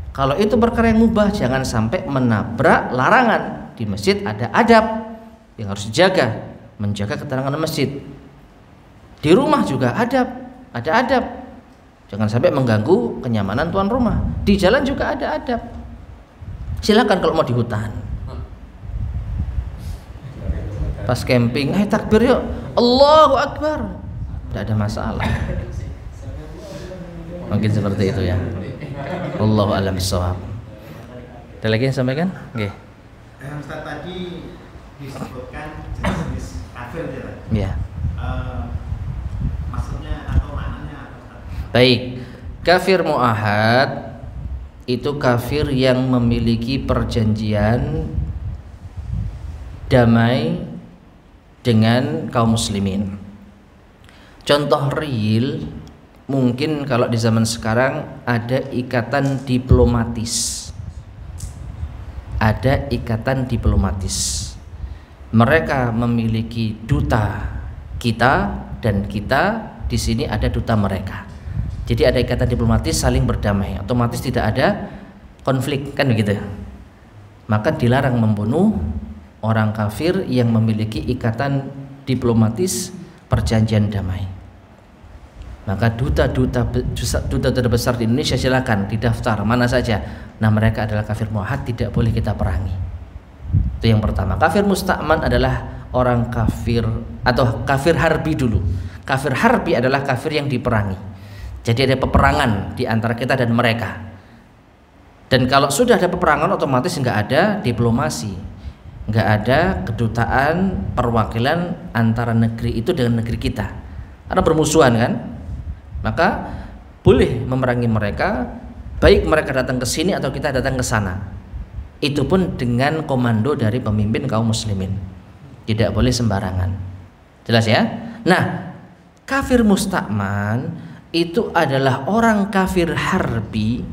Kalau itu perkara yang mubah, jangan sampai menabrak larangan. Di masjid ada adab yang harus dijaga, menjaga keterangan masjid. Di rumah juga ada adab. Jangan sampai mengganggu kenyamanan tuan rumah. Di jalan juga ada adab. Silakan kalau mau di hutan. Pas camping, takbir yuk, Allahu Akbar, tidak ada masalah. Mungkin seperti itu ya. Wallahu a'lam bishawab. Ada lagi yang sampaikan? Oke. Ustaz, tadi disebutkan jenis kafir ya. Maksudnya atau maknanya apa? Baik, kafir mu'ahad itu kafir yang memiliki perjanjian damai dengan kaum muslimin. Contoh real, mungkin kalau di zaman sekarang ada ikatan diplomatis. Ada ikatan diplomatis. Mereka memiliki duta kita, dan kita di sini ada duta mereka. Jadi ada ikatan diplomatis, saling berdamai, otomatis tidak ada konflik, kan begitu. Maka dilarang membunuh orang kafir yang memiliki ikatan diplomatis perjanjian damai. Maka duta-duta besar di Indonesia silakan didaftar mana saja. Nah, mereka adalah kafir mu'ahad, tidak boleh kita perangi. Itu yang pertama. Kafir musta'man adalah orang kafir atau kafir harbi dulu. Kafir harbi adalah kafir yang diperangi. Jadi ada peperangan di antara kita dan mereka. Dan kalau sudah ada peperangan, otomatis nggak ada diplomasi. Nggak ada kedutaan perwakilan antara negeri itu dengan negeri kita, karena bermusuhan kan. Maka boleh memerangi mereka, baik mereka datang ke sini atau kita datang ke sana. Itu pun dengan komando dari pemimpin kaum muslimin. Tidak boleh sembarangan. Jelas ya? Nah, kafir mustakman itu adalah orang kafir harbi,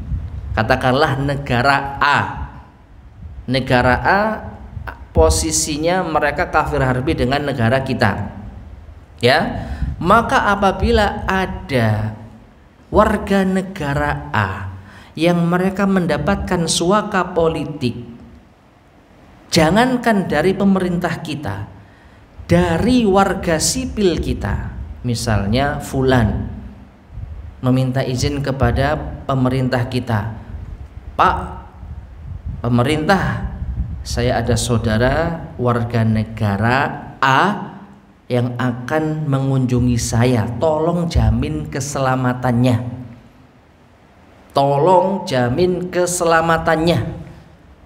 katakanlah negara A. Negara A posisinya mereka kafir harbi dengan negara kita. Ya. Maka apabila ada warga negara A yang mereka mendapatkan suaka politik, jangankan dari pemerintah kita, dari warga sipil kita, misalnya fulan meminta izin kepada pemerintah kita, Pak pemerintah, saya ada saudara warga negara A yang akan mengunjungi saya, tolong jamin keselamatannya. Tolong jamin keselamatannya.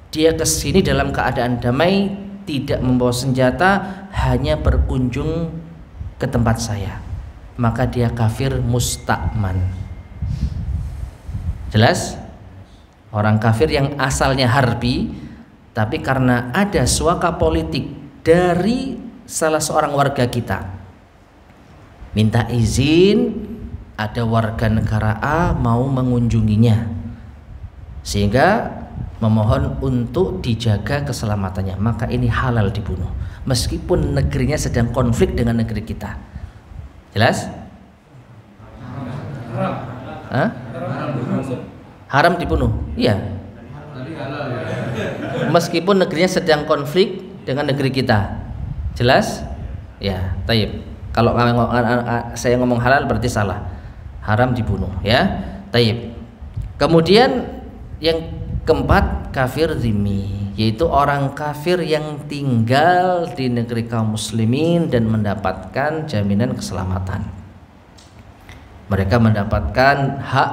Dia kesini dalam keadaan damai, tidak membawa senjata, hanya berkunjung ke tempat saya. Maka dia kafir mustakman. Jelas? Orang kafir yang asalnya harbi, tapi karena ada suaka politik dari salah seorang warga kita, minta izin, ada warga negara A mau mengunjunginya, sehingga memohon untuk dijaga keselamatannya, maka ini halal dibunuh meskipun negerinya sedang konflik dengan negeri kita. Jelas? Hah? Haram dibunuh? Iya. Meskipun negerinya sedang konflik dengan negeri kita. Jelas? Ya, taib. Kalau saya ngomong halal berarti salah. Haram dibunuh, ya. Taib. Kemudian yang keempat, kafir zimmi, yaitu orang kafir yang tinggal di negeri kaum muslimin dan mendapatkan jaminan keselamatan. Mereka mendapatkan hak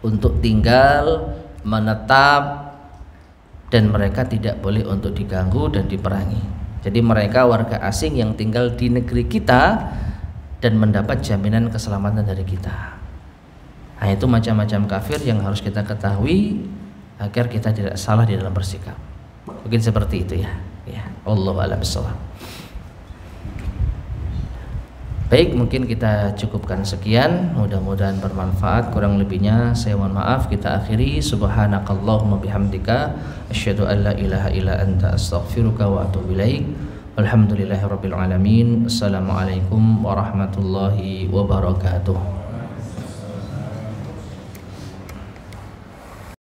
untuk tinggal, menetap, dan mereka tidak boleh untuk diganggu dan diperangi. Jadi mereka warga asing yang tinggal di negeri kita dan mendapat jaminan keselamatan dari kita. Nah, itu macam-macam kafir yang harus kita ketahui agar kita tidak salah di dalam bersikap. Mungkin seperti itu ya. Ya, Allahu a'lam bishawab. Baik, mungkin kita cukupkan sekian. Mudah-mudahan bermanfaat. Kurang lebihnya saya mohon maaf. Kita akhiri. Subhanakallahumma bihamdika asyhadu an la ilaha illa anta astaghfiruka wa atubu ilaik. Alhamdulillahirabbil alamin. Assalamualaikum warahmatullahi wabarakatuh.